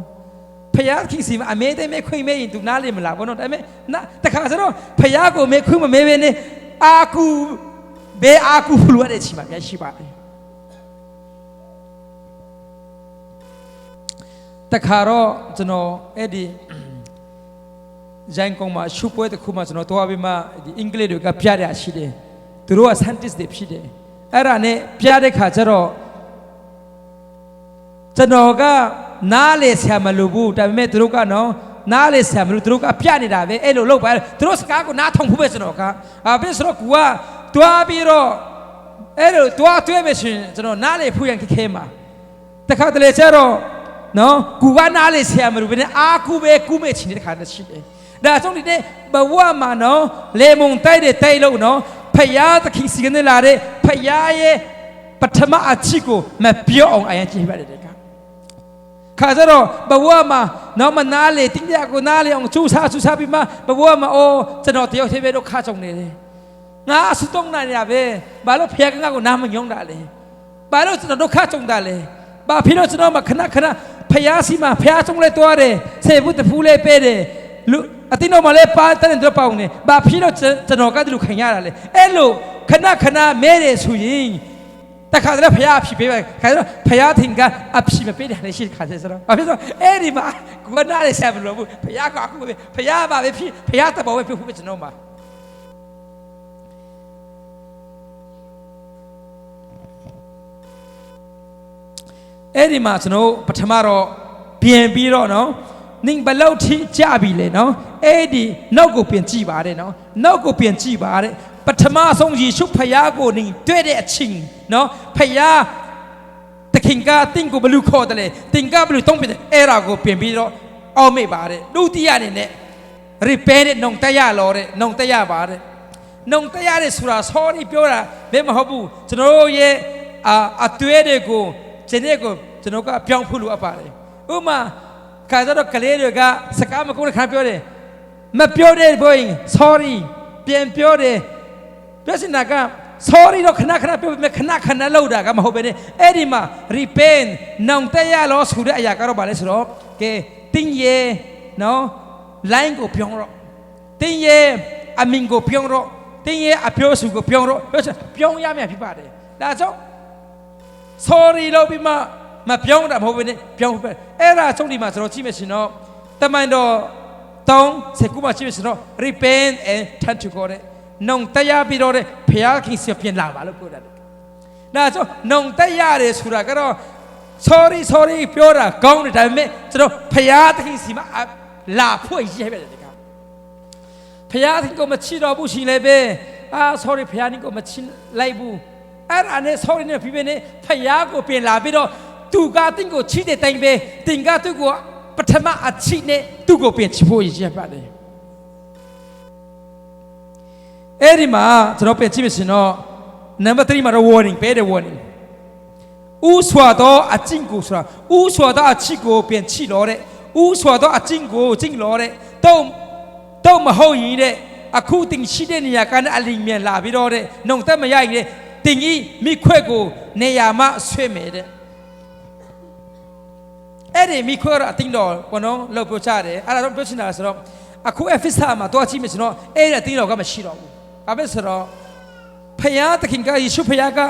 Speaker 1: ဖယားခင်စီမှာအမေတဲ့မဲခွင့်မဲရင်သူနားလေမလားဘောเนาะဒါပေမဲ့နာတခါဆိုတော့ဖယားကိုမဲခွင့်မမဲပဲနဲ့အာကူဘယ်အာကူဖလူရတဲ့ချီမှာရရှိပါတယ်တခါတော့ကျွန်တော်အဲ့ဒီဂျိုင်းကောင်မှာရှုပ်ပွဲတစ်ခုမှကျွန်တော်တွားပြီးမှဒီအင်္ဂလိပ်တွေကပြရရှိတယ်သူတို့က scientist တွေဖြစ်တယ်အဲ့ဒါနဲ့ပြတဲ့ခါကျတော့ကျွန်တော်ကနားလေဆရာမလို့ဘူးဒါပေမဲ့သူတို့ကနော်နားလေဆရာမလို့သူတို့ကပြနေတာပဲအဲ့လိုလုပ်ပါသူတို့စကားကိုနားထောင်ဖို့ပဲကျွန်တော်ကပြီးဆိုတော့ကူကတွားပြီးတော့အဲ့လိုတွားတွဲပဲရှင်ကျွန်တော်နားလေဖူးရန်ခဲမှာတခါတလေကျတော့နော်ကူကနားလေဆရာမလို့ပဲအာကူပဲကူမဲ့ချင်တဲ့ခါတည်းရှိတယ်ဒါကြောင့်ဒီနေ့ဘဝမှာနော်လေမုံတိုက်တဲ့တိုက်လို့နော်ဖယားသခင်စီကနေလာတဲ့ဖယားရဲ့ပထမအချစ်ကိုမပြောအောင်အရင်ကြည့်ပါတယ်တဲ့ခါကျတော့ဘဝမှာနော်မနာလေတင်းကြကိုနားလေအောင်စူးစားပြီးမှဘဝမှာအိုးကျွန်တော်တယောက်တည်းပဲတော့ခါကြုံနေတယ်ငါအဆူတုံးနိုင်ရပဲဘာလို့ဖယားကငါ့ကိုနားမညုံတာလဲဘာလို့ကျွန်တော်ဒုက္ခကြုံတာလဲဘာဖြစ်လို့ကျွန်တော်မခဏဖယားစီမှာဖယားကြုံလဲတွားတယ်ဆေဘူးတဖူးလေးပေးတယ်လူအတင်းတော်မလေးပါတဲ့တော့ပေါင်းနေဘာဖြစ်လို့ကျွန်တော်ကတည်းကခံရတာလဲအဲ့လိုခဏမဲတယ်ဆိုရင်တခါတည်းဖယားအဖြစ်ပေးပဲခါတော့ဖယားထင်ကအဖြစ်မပေးတယ်လေရှိခါစစတော့ဘာဖြစ်လို့အဲ့ဒီမှာကိုနားလေးဆက်မလို့ဘူးဖယားကအခုပဲဖယားပါပဲဖြစ်ဖယားတဘောပဲဖြစ်ဖို့ကျွန်တော်မှာအဲ့ဒီမှာကျွန်တော်ပထမတော့ပြင်ပြီးတော့နော်နင်ဘလောက်ထိကြပြီလေနော်အဲ့ဒီနောက်ကိုပြင်ကြည့်ပါတယ်နော်နောက်ကိုပြင်ကြည့်ပါတယ်ပထမဆုံးယေရှုဖယားကိုနင်တွေ့တဲ့အချိန်နော်ဖယားတခင်ကတင်းကိုဘလူခေါ်တယ်လေတင်ကဘလူတုံးပြတယ်အဲ့ဒါကိုပြင်ပြီးတော့အောက်မေ့ပါတယ်ဒုတိယအနေနဲ့ repair တဲ့နှုံတက်ရလောတဲ့နှုံတက်ရပါတယ်နှုံတက်ရတဲ့ဆိုတာ sorry ပြောတာဘယ်မဟုတ်ဘူးကျွန်တော်တို့ရဲ့အတွေ့တွေကိုဒီနေ့ကိုကျွန်တော်ကပြောင်းဖို့လိုအပ်ပါတယ်ဥမာခါကြတော့ကလေးတွေကစကားမကုန်းခါပြောတယ်မပြောတဲ့ဘိုင်း sorry ပြန်ပြောတယ်ပြောစင်တာက sorry တော့ခဏပြောပေမဲ့ခဏလောက်တာကမဟုတ်ပဲနဲ့အဲ့ဒီမှာ repent နောင်တရလို့ဆိုတဲ့အရာကတော့ဗာလဲဆိုတော့ကဲတင်းရဲ့နော် line ကိုပြောင်းတော့တင်းရဲ့အမင်ကိုပြောင်းတော့တင်းရဲ့အပြောစုကိုပြောင်းတော့ပြောင်းရမယ်ဖြစ်ပါတယ်ဒါကြောင့် sorry လို့ပြီးမှမပြောင်းတာမဟုတ်ဘူးနဲ့ပြောင်းပဲအဲ့ဒါဆုံးဒီမှာကျွန်တော်ကြည့်မယ်ရှင်တော့တမန်တော်3စကူမှာကြည့်မယ်ရှင်တော့ repent and turn to God နှုံတရားပြီးတော့ဖျားခင်စီပြန်လာပါလို့ပြောတာဒါဆိုနှုံတရားတယ်ဆိုတာကတော့ sorry ပြောတာကောင်းတယ်ဒါပေမဲ့ကျွန်တော်ဖျားခင်စီမှာလာဖို့ရဲပဲတဲ့ကဖျားခင်ကိုမချစ်တော့ဘူးရှင်လည်းပဲ sorry ဖျားခင်ကိုမချစ်လိုက်ဘူးအဲ့ဒါနဲ့ sorry နဲ့ပြပြနဲ့ဖျားကိုပြန်လာပြီးတော့သူကတင်းကိုချစ်တဲ့တိုင်ပဲတင်ကသူ့ကိုပထမအချစ်နဲ့သူ့ကိုပြန်ချဖို့ရရပါတယ်အဲ့ဒီမှာကျွန်တော်ပြန်ကြည့်မစင်တော့ number 3မှာတော့ warning ပေးတယ် warning ဥစွာတော့အကျင့်ကိုဆိုတာဥစွာတော့အချစ်ကိုပြန်ချစ်လို့တဲ့ဥစွာတော့အကျင့်ကိုကျင့်လို့တဲ့တော့မဟုတ်ရင်တဲ့အခုတင်ရှိတဲ့နေရာကအလင်းမြန်လာပြီးတော့တဲ့နှုံသက်မရရင်တဲ့တင်ကြီးမိခွက်ကိုနေရာမှာဆွဲမယ်တဲ့အဲ့ဒီမိခွက်ရအတင်းတော်ဘောနော်လောက်ပြောချတယ်အဲ့ဒါတော့ပြောချင်တာဆိုတော့အခု office မှာတွားကြည့်မယ်ဆိုတော့အဲ့ဒီအတင်းတော်ကမရှိတော့ဘူးဘာဖြစ်ဆိုတော့ဖယားသခင်ကယေရှုဖယားက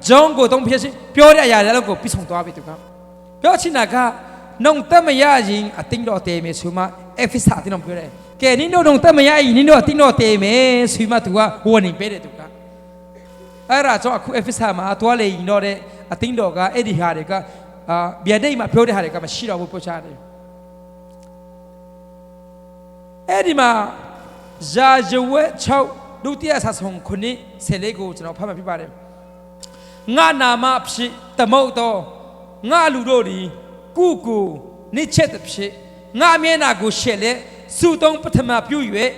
Speaker 1: ဂျုံကိုတုံးဖြစ်ပြောတဲ့အရာလည်းကိုပြီးဆုံးသွားပြီသူကပြောချင်တာကနှုံသက်မရရင်အတင်းတော်တဲမယ်ဆိုမှ office အတင်းတော်ပြောတယ်ကဲနင်းတို့နှုံသက်မရရင်နင်းတို့အတင်းတော်တဲမယ်ဆိုမှသူက warning ပေးတယ်သူကအဲ့ဒါကြောင့်အခု office မှာတွားလေရင်တော့တဲ့အတင်းတော်ကအဲ့ဒီဟာတွေကဗျာဒိတ်မှာပြောတဲ့ဟာတွေကမရှိတော့ဘူးပြောချတယ်အဲ့ဒီမှာဇာယဝဲ6ဒုတိယဆာဆုံးခုနှစ်ဆယ်လေးကိုကျွန်တော်ဖတ်မှပြပါတယ် ငါနာမဖြစ်တမုတ်တော်ငါလူတို့ဒီကုကိုနိချက်တဲ့ဖြစ်ငါမျက်နာကိုရှက်လက်စုသုံးပထမပြု၍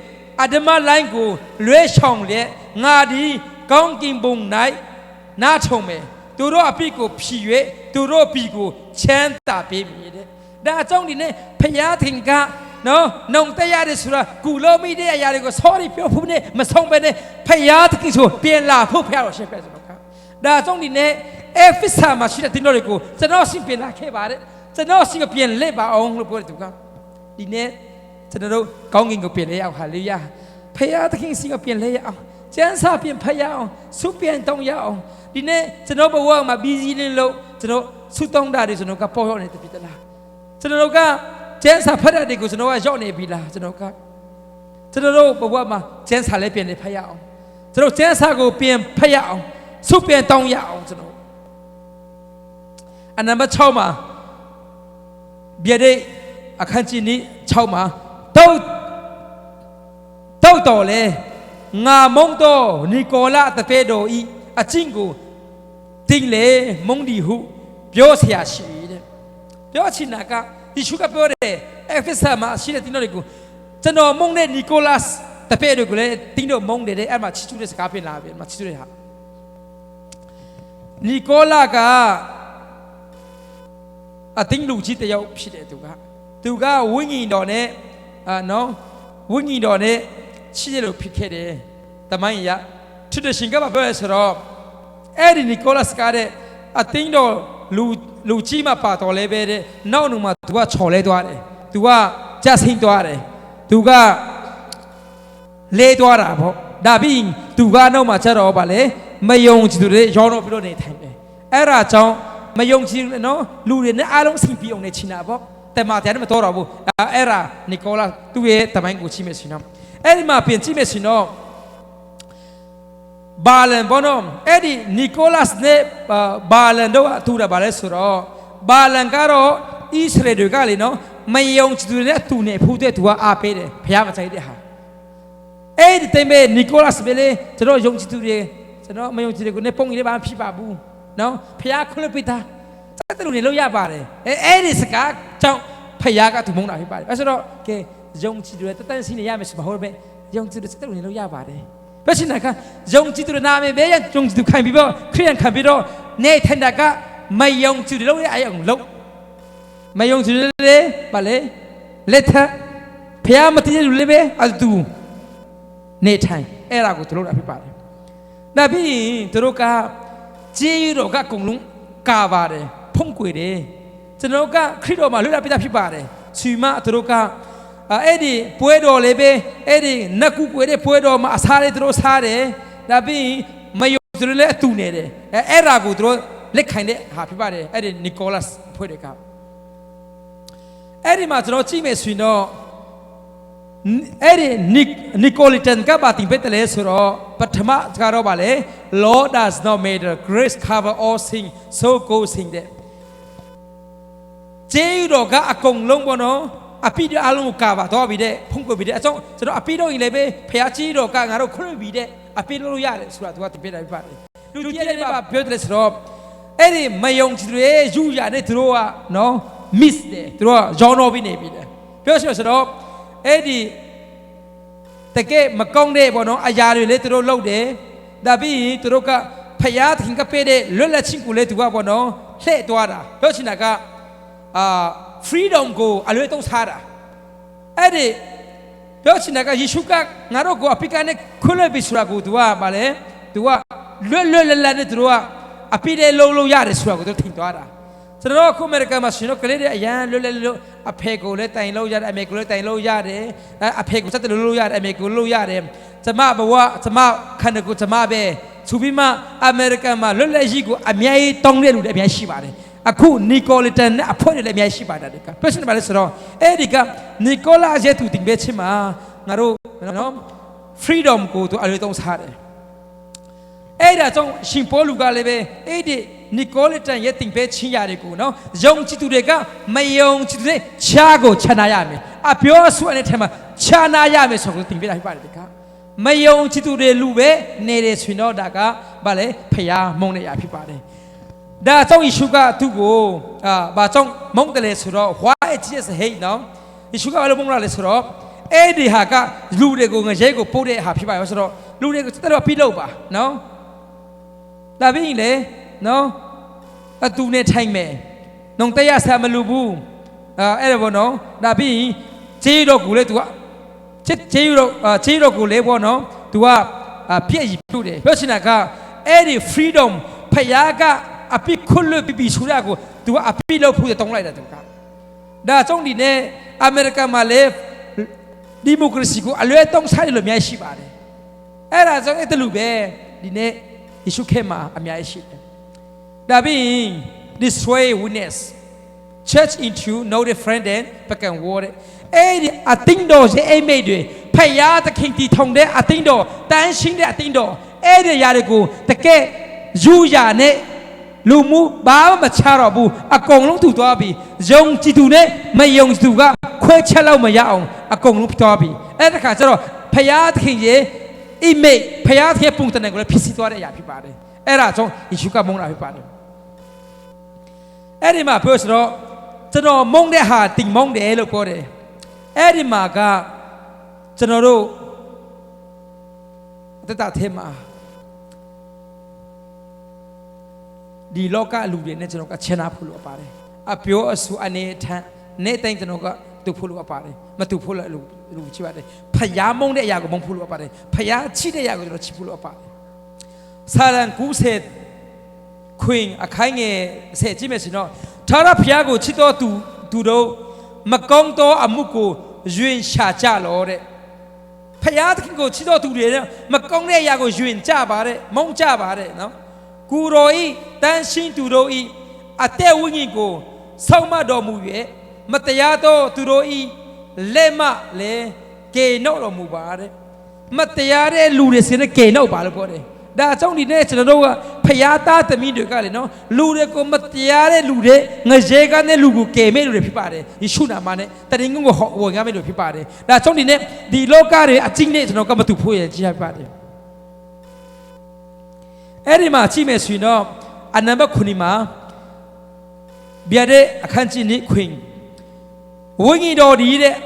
Speaker 1: အဓမ္မလိုင်းကိုလွဲချောင်လက်ငါဒီကောင်းကင်ဘုံ၌နားထုံမယ်သူတို့အပြစ်ကိုဖြီ၍သူတို့ပြည်ကိုချမ်းသာပေးမည်တဲ့ဒါအကြောင်းဒီနေ့ဖျားသခင်ကနော်နှုံတက်ရတယ်ဆိုတာကုလုံးမိတဲ့အရာတွေကို sorry ပြောဖို့နဲ့မဆုံးပဲနဲ့ဖျားသခင်ဆိုပြန်လာဖို့ဖျားတော်ရှင်းပြဆိုတော့ဒါအကြောင်းဒီနေ့အဖစ်ဆာမှာရှိတဲ့တင်တော်တွေကိုကျွန်တော်ရှင်းပြလာခဲ့ပါတယ်ကျွန်တော်ရှင်းပြန်လက်ပါအောင်လို့ပြောတယ်သူကဒီနေ့ကျွန်တော်တို့ကောင်းကင်ကိုပြန်လဲအောင်ဟာလေလုယာဖျားသခင်စီကိုပြန်လဲအောင်ကျမ်းစာပြန်ဖတ်ရအောင်စုပြန်တောင်းရအောင်ဒီနေ့ကျွန်တော်ဘဝမှာဘီဇီလင်းလို့ကျွန်တော်စုတောင်းတာတွေကျွန်တော်ကပေါ်ရောက်နေတယ်ပြည်သလားကျွန်တော်ကကျမ်းစာဖတ်တဲ့တွေကိုကျွန်တော်ကရောက်နေပြီလားကျွန်တော်တို့ဘဝမှာကျမ်းစာလည်းပြန်နေဖတ်ရအောင်ကျွန်တော်ကျမ်းစာကိုပြန်ဖတ်ရအောင်စုပြန်တောင်းရအောင်ကျွန်တော်အနံပါတ်6မှာပြည့်တဲ့အခန်းကြီး6မှာတောက်တော်လေငါမုံတော်နီကိုလာတပေတော်ဤအချင်းကိုတင်းလေမုံဒီဟုပြောเสียရှိတဲ့ပြောချင်တာကယေရှုကပြောတယ်အဖက်ဆာမှာရှိတဲ့တင်းတော်တွေကိုကျွန်တော်မုံတဲ့နီကိုလတ်တပေတော်ကိုလည်းတင်းတော်မုံတယ်အဲ့မှာချီချူတဲ့စကားပြင်လာပြီမှာချီချူတဲ့ဟာနီကိုလာကအတင်းလူကြီးတယောက်ဖြစ်တယ်သူကဝိညာဉ်တော်နဲ့နော်ဝိညာဉ်တော်နဲ့ရှိရလို့ဖြစ်ခဲ့တယ်တမိုင်းရထစ်တဲ့ရှင်ကဘာပြောလဲဆိုတော့အဲ့ဒီနီကိုလတ်ကတဲ့အတင်းတော်လူကြီးမှပါတော်လဲပဲတဲ့နောက်နှုံမှာသူကချော်လဲသွားတယ်သူကကြဆင်းသွားတယ်သူကလဲသွားတာပေါ့ဒါပြီးသူကနောက်မှာချက်တော့ဗာလေမယုံကြည်သူတွေရောတော့ပြီးတော့နေထိုင်တယ်အဲ့ဒါကြောင့်မယုံကြည်နော်လူတွေနဲ့အားလုံးဆင်ပြေအောင်နေချင်တာပေါ့แต่มาแต่ไม่တော်တော့ဘူးအဲ့ဒါနီကိုလာသူ့ရဲ့တမိုင်းကိုချိမဲ့ရှင်တော့အဲ့ဒီမှာပြင်ချိမဲ့ရှင်တော့ဘာလန်ဘောနော်အဲ့ဒီနီကိုလတ်နဲ့ဘာလန်တို့အထူတာဘာလဲဆိုတော့ဘာလန်ကတော့ဣသရေလတွေကလေနော်မယုံကြည်သူတွေနဲ့အတူနေဖူးတဲ့သူကအားပေးတယ်ဘုရားမဆိုင်တဲ့ဟာအဲ့ဒီတိမ်ပဲနီကိုလတ်ပဲလေကျွန်တော်ယုံကြည်သူတွေကျွန်တော်မယုံကြည်တွေကိုနဲ့ပုံကြီးလေးပါဖြစ်ပါဘူးနော်ဘုရားခွင့်ပေးတာတဲ့လူတွေလို့ရပါတယ်အဲ့ဒီစကားကြောင့်ဖယားကသူမုန်းတာဖြစ်ပါတယ်အဲ့ဆိုတော့ကဲယုံကြည်သူတွေတတန်းစီနေရမယ်ဆိုမဟုတ်ပဲယုံကြည်သူတဲ့လူတွေလို့ရပါတယ်ဘယ်ရှင်ကယုံကြည်သူနာမည်ပဲယုံကြည်သူခံပြီးတော့ခရိယန်ခံပြီးတော့နေထိုင်တာကမယုံကြည်သူလို့ရအောင်လို့မယုံကြည်သူလေဗာလေလက်ထဖယားမတည်လူလေးပဲအတူနေထိုင်အဲ့ဒါကိုသူတို့အဖြစ်ပါတယ်ဒါပြီးသူတို့ကကြေးတော်ကအကုန်လုံးကာပါတယ်ဖုံးကွေတယ်ကျွန်တော်ကခရစ်တော်မှာလွတ်လပ်ပြတာဖြစ်ပါတယ်ချီမသူတို့ကအဲ့ဒီပွဲတော်လေးပဲအဲ့ဒီနတ်ကူကွေတဲ့ပွဲတော်မှာအစားလေးသူတို့စားတယ်ဒါပြီးမယုံသူတို့လည်းအတူနေတယ်အဲ့ဒါကိုသူတို့လက်ခံတဲ့ဟာဖြစ်ပါတယ်အဲ့ဒီနီကိုလတ်ဖွဲ့တဲ့ကအဲ့ဒီမှာကျွန်တော်ကြည့်မယ်ဆိုရင်တော့အဲ့ဒီနီကိုလီတန်ကဘာတင်ပေးတယ်လဲဆိုတော့ပထမကတော့ဗာလေ Lord does not matter grace cover all sin so go sing တဲ့ကျေးတော်ကအကုန်လုံးပေါ့နော်အပိတို့အလုံးကိုကာပါတော့ပြီတဲ့ဖုံးကွယ်ပြီတဲ့အကြောင်းကျွန်တော်အပိတို့ရင်လည်းပဲဖျားကြီးတော်ကငါတို့ခွင့်ပြီတဲ့အပိလို့ရတယ်ဆိုတာသူကတပြည့်တယ်ပြပါတယ်လူကြီးလည်းပါပြောတယ်ဆိုတော့အဲ့ဒီမယုံကြည်တွေယူရတဲ့သူတို့ကနော် miss တယ်သူတို့ကရောင်းတော့ပြီးနေပြီတဲ့ပြောဆိုတော့အဲ့ဒီတကယ်မကောင်းတဲ့ပေါ့နော်အရာတွေလေသူတို့လုပ်တယ်ဒါပြီးသူတို့ကဖျားသခင်ကပေးတဲ့လွတ်လပ်ခြင်းကိုလေသူကပေါ့နော်လှည့်သွားတာပြောချင်တာကfreedom ကိုအလွဲသုံးစားတာအဲ့ဒီပြောချင်တာကယေရှုကငါတို့ကိုအပိကနေခွင့်လွှတ်ပြီးဆိုတာကို तू ကဗာလေ तू ကလွတ်နဲ့ तू ကအပိတဲ့လုံးရတယ်ဆိုတာကို तू ထင်သွားတာကျွန်တော်အခုအမေရိကန်မှာရှင်တို့ကလေးတွေအရန်လွတ်အဖေကိုလည်းတိုင်လို့ရတယ်အမေကိုလည်းတိုင်လို့ရတယ်အဖေကိုစက်တယ်လို့ရတယ်အမေကိုလို့ရတယ်ကျမဘဝကျမခန္ဓာကိုယ်ကျမပဲသူပြီးမှအမေရိကန်မှာလွတ်လပ်ရေးကိုအများကြီးတောင်းတဲ့လူတွေအများကြီးရှိပါတယ်အခုနီကိုလီတန်နဲ့အဖွဲ့တွေလည်းအများကြီးရှိပါတယ်ကပြောချင်တယ်ဆိုတော့အဲ့ဒီကနီကိုလာရဲ့သူတင်ပေးချင်မှာငါတို့နော် freedom ကိုသူအလွယ်သုံးစားတယ်အဲ့ဒါကြောင့်ရှင်ပေါလုကလည်းပဲအဲ့ဒီနီကိုလီတန်ရဲ့တင်ပေးချင်ရတယ်ကိုနော်ယုံကြည်သူတွေကမယုံကြည်သူတွေခြားကိုခြားနာရမယ်အပြောဆိုတဲ့ထဲမှာခြားနာရမယ်ဆိုတော့တင်ပေးတာဖြစ်ပါတယ်က မယုံချစ်သူတွေလူပဲနေတယ်ဆိုရင်တော့ဒါကဘာလဲဖျားမုန်းတဲ့ရာဖြစ်ပါတယ်ဒါကြောင့်ယေရှုကသူ့ကိုဘာကြောင့်မုန်းတယ်လဲဆိုတော့ why Jesus hate နော်ယေရှုကဘာလို့မုန်းလဲဆိုတော့အဲ့ဒီဟာကလူတွေကိုငရဲကိုပို့တဲ့ဟာဖြစ်ပါရောဆိုတော့လူတွေကိုတော်ပြီးလို့ပါနော်ဒါပြီးရင်လေနော်အတူနဲ့ထိုင်မယ်နှုံတရားဆာမလူဘူးအဲ့ဒါပေါ့နော်ဒါပြီးရင်ဂျေးတော့ကိုလေ तू ကဂျေးတော့ကိုလေပေါ့နော် तू ကပြည့်ရည်ပြုတ်တယ်ပြောချင်တာကအဲ့ဒီ freedom ဖယားကအပိခွတ်လို့ပြီးဆိုရကို तू ကအပိလို့ဖို့တောင်းလိုက်တာ तू ကဒါကြောင့်ဒီနေ့အမေရိကန်မှာလေဒီမိုကရေစီကိုအလွဲတုံးဆိုင်လို့အများကြီးရှိပါတယ်အဲ့ဒါကြောင့်အဲ့တလူပဲဒီနေ့ယေရှုခေတ်မှာအများကြီးရှိတယ်ဒါပြီး destroy witness church into no different than pagan word အဲ့ဒီအတင်းတော်ရဲ့အိမ်မိတ်တွေဖယားသခင်တီထုံတဲ့အတင်းတော်တန်းရှင်းတဲ့အတင်းတော်အဲ့ဒီຢာတွေကိုတကယ်ယူရနဲ့လူမှုဘာမှမချတော့ဘူးအကုန်လုံးသူသွားပြီယုံကြည်သူနဲ့မယုံကြည်သူကခွဲချက်လို့မရအောင်အကုန်လုံးသွားပြီအဲ့ဒါခါကျတော့ဖယားသခင်ရဲ့အိမ်မိတ်ဖယားသခင်ပုံတန်ကိုလည်းဖြစ်စီသွားတဲ့အရာဖြစ်ပါတယ်အဲ့ဒါကြောင့်ယေရှုကမုန်းတာဖြစ်ပါတယ်အဲ့ဒီမှာပြောဆိုတော့ကျွန်တော်မုန်းတဲ့ဟာတင်မုန်းတယ်လို့ပြောတယ်အဲ့ဒီမှာကကျွန်တော်တို့တတထဲမှာဒီလောကလူတွေနဲ့ကျွန်တော်ကချင်နာဖို့လိုပါတယ်အပြောအဆူအနေထမ်းနေတိုင်းကျွန်တော်ကတူဖို့လိုပါတယ်မတူဖို့လူချစ်ပါတယ်ဖယားမုန်းတဲ့အရာကိုမုန်းဖို့လိုပါတယ်ဖယားချစ်တဲ့အရာကိုကျွန်တော်ချစ်ဖို့လိုပါတယ်စာလံ90ခွင်အခိုင်ငယ်ဆယ်ကြည့်မယ်ဆိုတော့ထာဝရဘုရားကိုချစ်တော်သူတို့မကောင်းသောအမှုကိုယွင်ရှာကြလောတဲ့ဖယားသခင်ကိုချစ်တော်သူတွေနဲ့မကောင်းတဲ့အရာကိုယွင်ကြပါတဲ့မုန်းကြပါတဲ့နော်ကိုရောဤတန်ရှင်းသူတို့ဤအသက်ဝိညာဉ်ကိုဆောက်မတော်မူ၍မတရားသောသူတို့ဤလက်မလဲကေနှုတ်တော်မူပါတဲ့မတရားတဲ့လူတွေစင်နဲ့ကေနှုတ်ပါလို့ပြောတယ်ဒါအကြောင်းဒီနေ့ကျွန်တော်တို့ကဖယားသားသမီးတွေကလေနော်လူတွေကိုမတရားတဲ့လူတွေငရဲကတဲ့လူကိုကေမဲ့လူတွေဖြစ်ပါတယ်ယေရှုနာမနဲ့တရင်ငုံကိုဝင်ရမဲ့လူဖြစ်ပါတယ်ဒါအကြောင်းဒီနေ့ဒီလောကတွေအကျဉ်းနဲ့ကျွန်တော်ကမတူဖို့ရကြည့်ရပါတယ်အဲ့ဒီမှာကြည့်မယ်ဆိုရင်တော့အနံပါတ်9မှာဗျာတဲ့အခန်းကြီး9ခွင်ဝိညာဉ်တော်ဒီတဲ့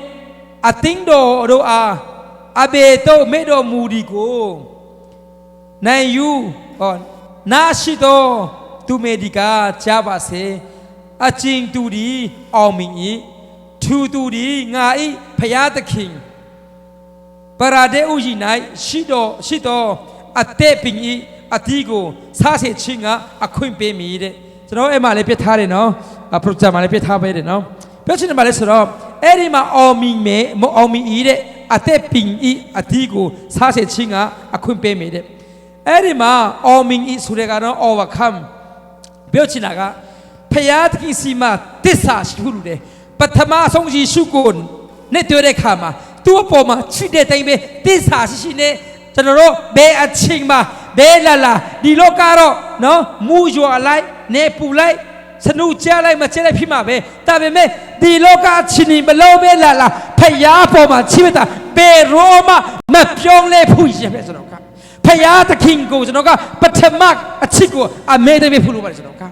Speaker 1: အသင်းတော်တို့အားအဘေတော့မေတော်မူဒီကိုနိုင်ယူနာရှိတော်သူမေဒီကာကြားပါစေအချင်းသူဒီအောင်မင်းဤထူသူဒီငါဤဖယားသခင်ပရာဒေဥယီ၌ရှိတော်အသက်ပင်ဤအတီးကိုစားစေခြင်းကအခွင့်ပေးမိတဲ့ကျွန်တော်အဲ့မှာလည်းပြထားတယ်နော်ပရိုဂျက်မှာလည်းပြထားပေးတယ်နော်ပြောချင်တယ်မှာလဲဆိုတော့အဲ့ဒီမှာအောင်မီမဲမအောင်မီဤတဲ့အသက်ပင်ဤအတီးကိုစားစေခြင်းကအခွင့်ပေးမိတဲ့အဲ့ဒီမှာအောင်မီဤဆိုတဲ့ကတော့ overcome ပြောချင်တာကဖယားသခင်စီမှာတစ္ဆာရှိလို့တယ်ပထမဆုံးယေရှုကိုနဲ့တွေ့တဲ့ခါမှာသူ့အပေါ်မှာချစ်တဲ့တိုင်းပဲတစ္ဆာရှိနေကျွန်တော်တို့ဘယ်အချိန်မှာဘယ်လာဒီလောကတော့နော်မူရွာလိုက်နေပူလိုက်စနုကြလိုက်မကြလိုက်ဖြစ်မှာပဲဒါပေမဲ့ဒီလောကချင်းနေမလို့ပဲလာဖယားပေါ်မှာချစ်တာဘယ်ရောမှမပြောင်းလဲဘူးရပဲကျွန်တော်ကဖယားသခင်ကိုကျွန်တော်ကပထမအချစ်ကိုအမေတည်းပဲဖူလို့ပါတယ်ကျွန်တော်က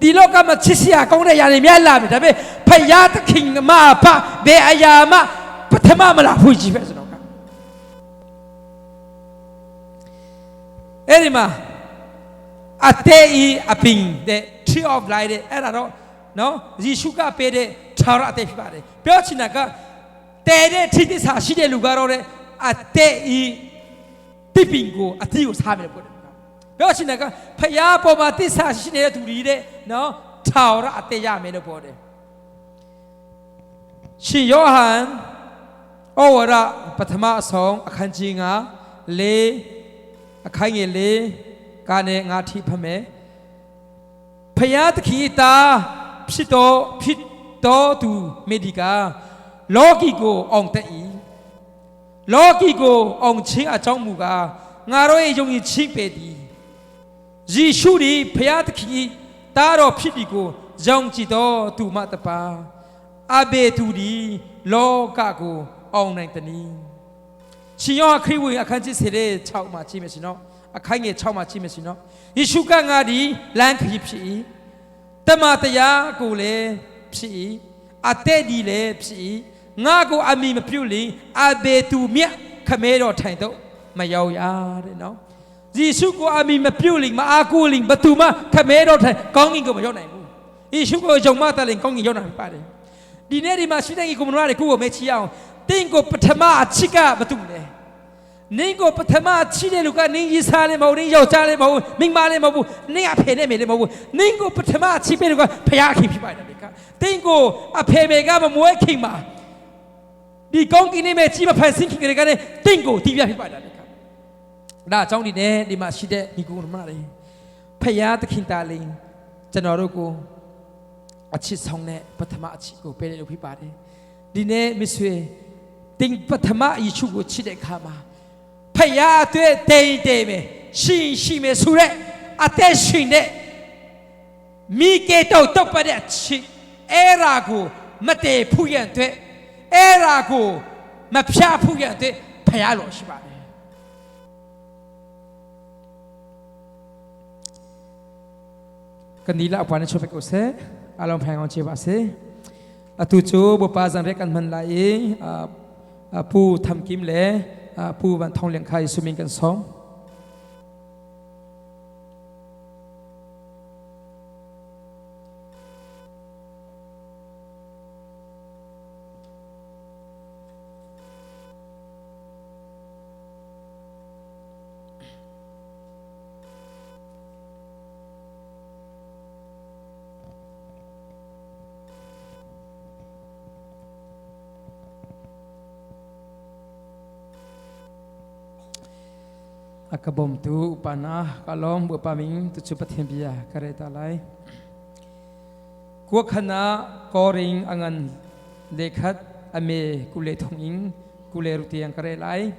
Speaker 1: ဒီလောကမှာချစ်စရာကောင်းတဲ့ຢာတွေများလာပြီဒါပေမဲ့ဖယားသခင်မဖဘယ်အရာမှပထမမလာဘူးကြီးပဲကျွန်တော်အဲ့ဒီမှာအတေးအပင်တဲ့ tree of life တဲ့အဲ့ဒါတော့နော်ယေရှုကပေးတဲ့ထာဝရအသက်ဖြစ်ပါတယ်ပြောချင်တာကတဲတဲ့ထိသစ္စာရှိတဲ့လူကတော့တဲ့အတေးတိပင်ကိုအသီးကိုစားမယ်ပေါ့ပြောချင်တာကဖယားပေါ်မှာသစ္စာရှိနေတဲ့သူတွေတဲ့နော်ထာဝရအသက်ရမယ်လို့ပြောတယ်ရှင်ယောဟန်ဩဝါဒပထမအဆုံးအခန်းကြီး9အခိုင်ငယ်လေးကနေငါထိဖမယ်ဖယားသခင်သားဖြစ်တော်သူမေဒီကာလောကီကိုအောင်တတ်၏လောကီကိုအောင်ခြင်းအကြောင်းမူကားငါတို့ရဲ့ယုံကြည်ခြင်းပေသည်ယေရှုသည်ဖယားသခင်သားတော်ဖြစ်သည်ကိုယုံကြည်တော်သူမှတပါအဘေသူသည်လောကကိုအောင်နိုင်တည်း ရှင်ယောဟန်ခရစ်ဝင်အခန်းကြီး6မှာကြည့်မယ်ရှင်နော်အခန်းငယ်6မှာကြည့်မယ်ရှင်နော်ယေရှုကငါဒီလမ်းခရီးဖြစ်၏တမန်တရားကိုလည်းဖြစ်၏အသက်ဒီလည်းဖြစ်၏ငါကိုအမိမပြုတ်လင်အဘေသူမြတ်ခမဲတော်ထိုင်တော့မရောက်ရတဲ့နော်ယေရှုကိုအမိမပြုတ်လင်မအားကိုလင်ဘသူမှခမဲတော်ထိုင်ကောင်းကင်ကိုမရောက်နိုင်ဘူးယေရှုကိုယုံမှတလင်ကောင်းကင်ရောက်နိုင်ပါတယ်ဒီနေ့ဒီမှာရှိတဲ့ကိုမနာတွေကိုမဲချီအောင်တင်းကိုပထမအချစ်ကဘသူလဲနင်းကိုပထမချစ်တဲ့လူကနင်းရေးစားလည်းမဟုတ်နင်းယောက်ျားလည်းမဟုတ်မိန်းမလည်းမဟုတ်နင်းအဖေနဲ့မေလည်းမဟုတ်နင်းကိုပထမချစ်တဲ့လူကဖယားခင်ဖြစ်ပါတယ်ကတင်းကိုအဖေမေကမမွေးခင်မှာဒီကောင်းကင်နဲ့မဲ့ကြီးမဖန်ဆင်းခင်ကလေးကလည်းတင်းကိုတီးပြဖြစ်ပါတယ်ကဒါအကြောင်းဒီနဲ့ဒီမှာရှိတဲ့ညီကိုမတွေဖယားသခင်တာလင်းကျွန်တော်တို့ကိုအချစ်ဆောင်တဲ့ပထမအချစ်ကိုပေးတယ်လို့ဖြစ်ပါတယ်ဒီနေ့မဆွေတင်းပထမယေရှုကိုချစ်တဲ့အခါမှာဖယားအတွက်တိမ်တိမ်ပဲရှိမယ်ဆိုတဲ့အသက်ရှင်တဲ့မိကေတော့ပတ်တဲ့ချစ်အဲ့ရာကိုမတည်ဖူးရန်အတွက်အဲ့ရာကိုမဖြားဖူးရန်အတွက်ဖယားတော်ရှိပါတယ်ကန်ဒီလာအပွားနဲ့ချုပ်ကိုစေအလုံးဖန်အောင်ချေပါစေအတူချိုးဘပါဇန်ရက်ကန်မန်လာယေပူทำกิมလေပူဝန်ထောင်းလင်ခိုင်ဆုမင်ကန်ဆောင် akabom tu upana kalom bupaming tu cupat hembia kareta lai kuakhana koring angan lekhat ame kule thonging kule rutiang kare lai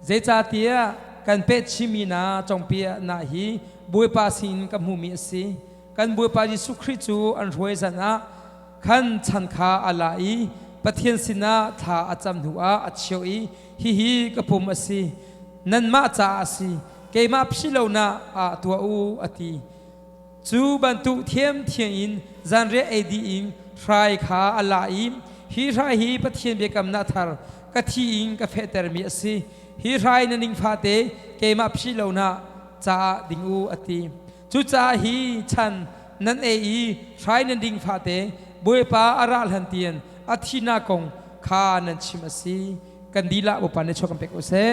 Speaker 1: zecha tia kan pe chimina chongpia na hi buipa sin kamhumi si kan buipa Jesu Christu an roizana khan chankha alai pathian sina tha acham nuwa achoi hi kapum asi nan ma cha asi ke ma philona a tua u ati chu ban tu thiam thian in zan re adi in trai kha alai hi rai hi pathian be kam na thar ka thi in ka feter mi asi hi rai na ning pha te ke ma philona cha ding u ati chu cha hi chan nan e i rai na ding pha te boi pa aral han tian athina kong kha nan chimasi kandila upane chokam pek ose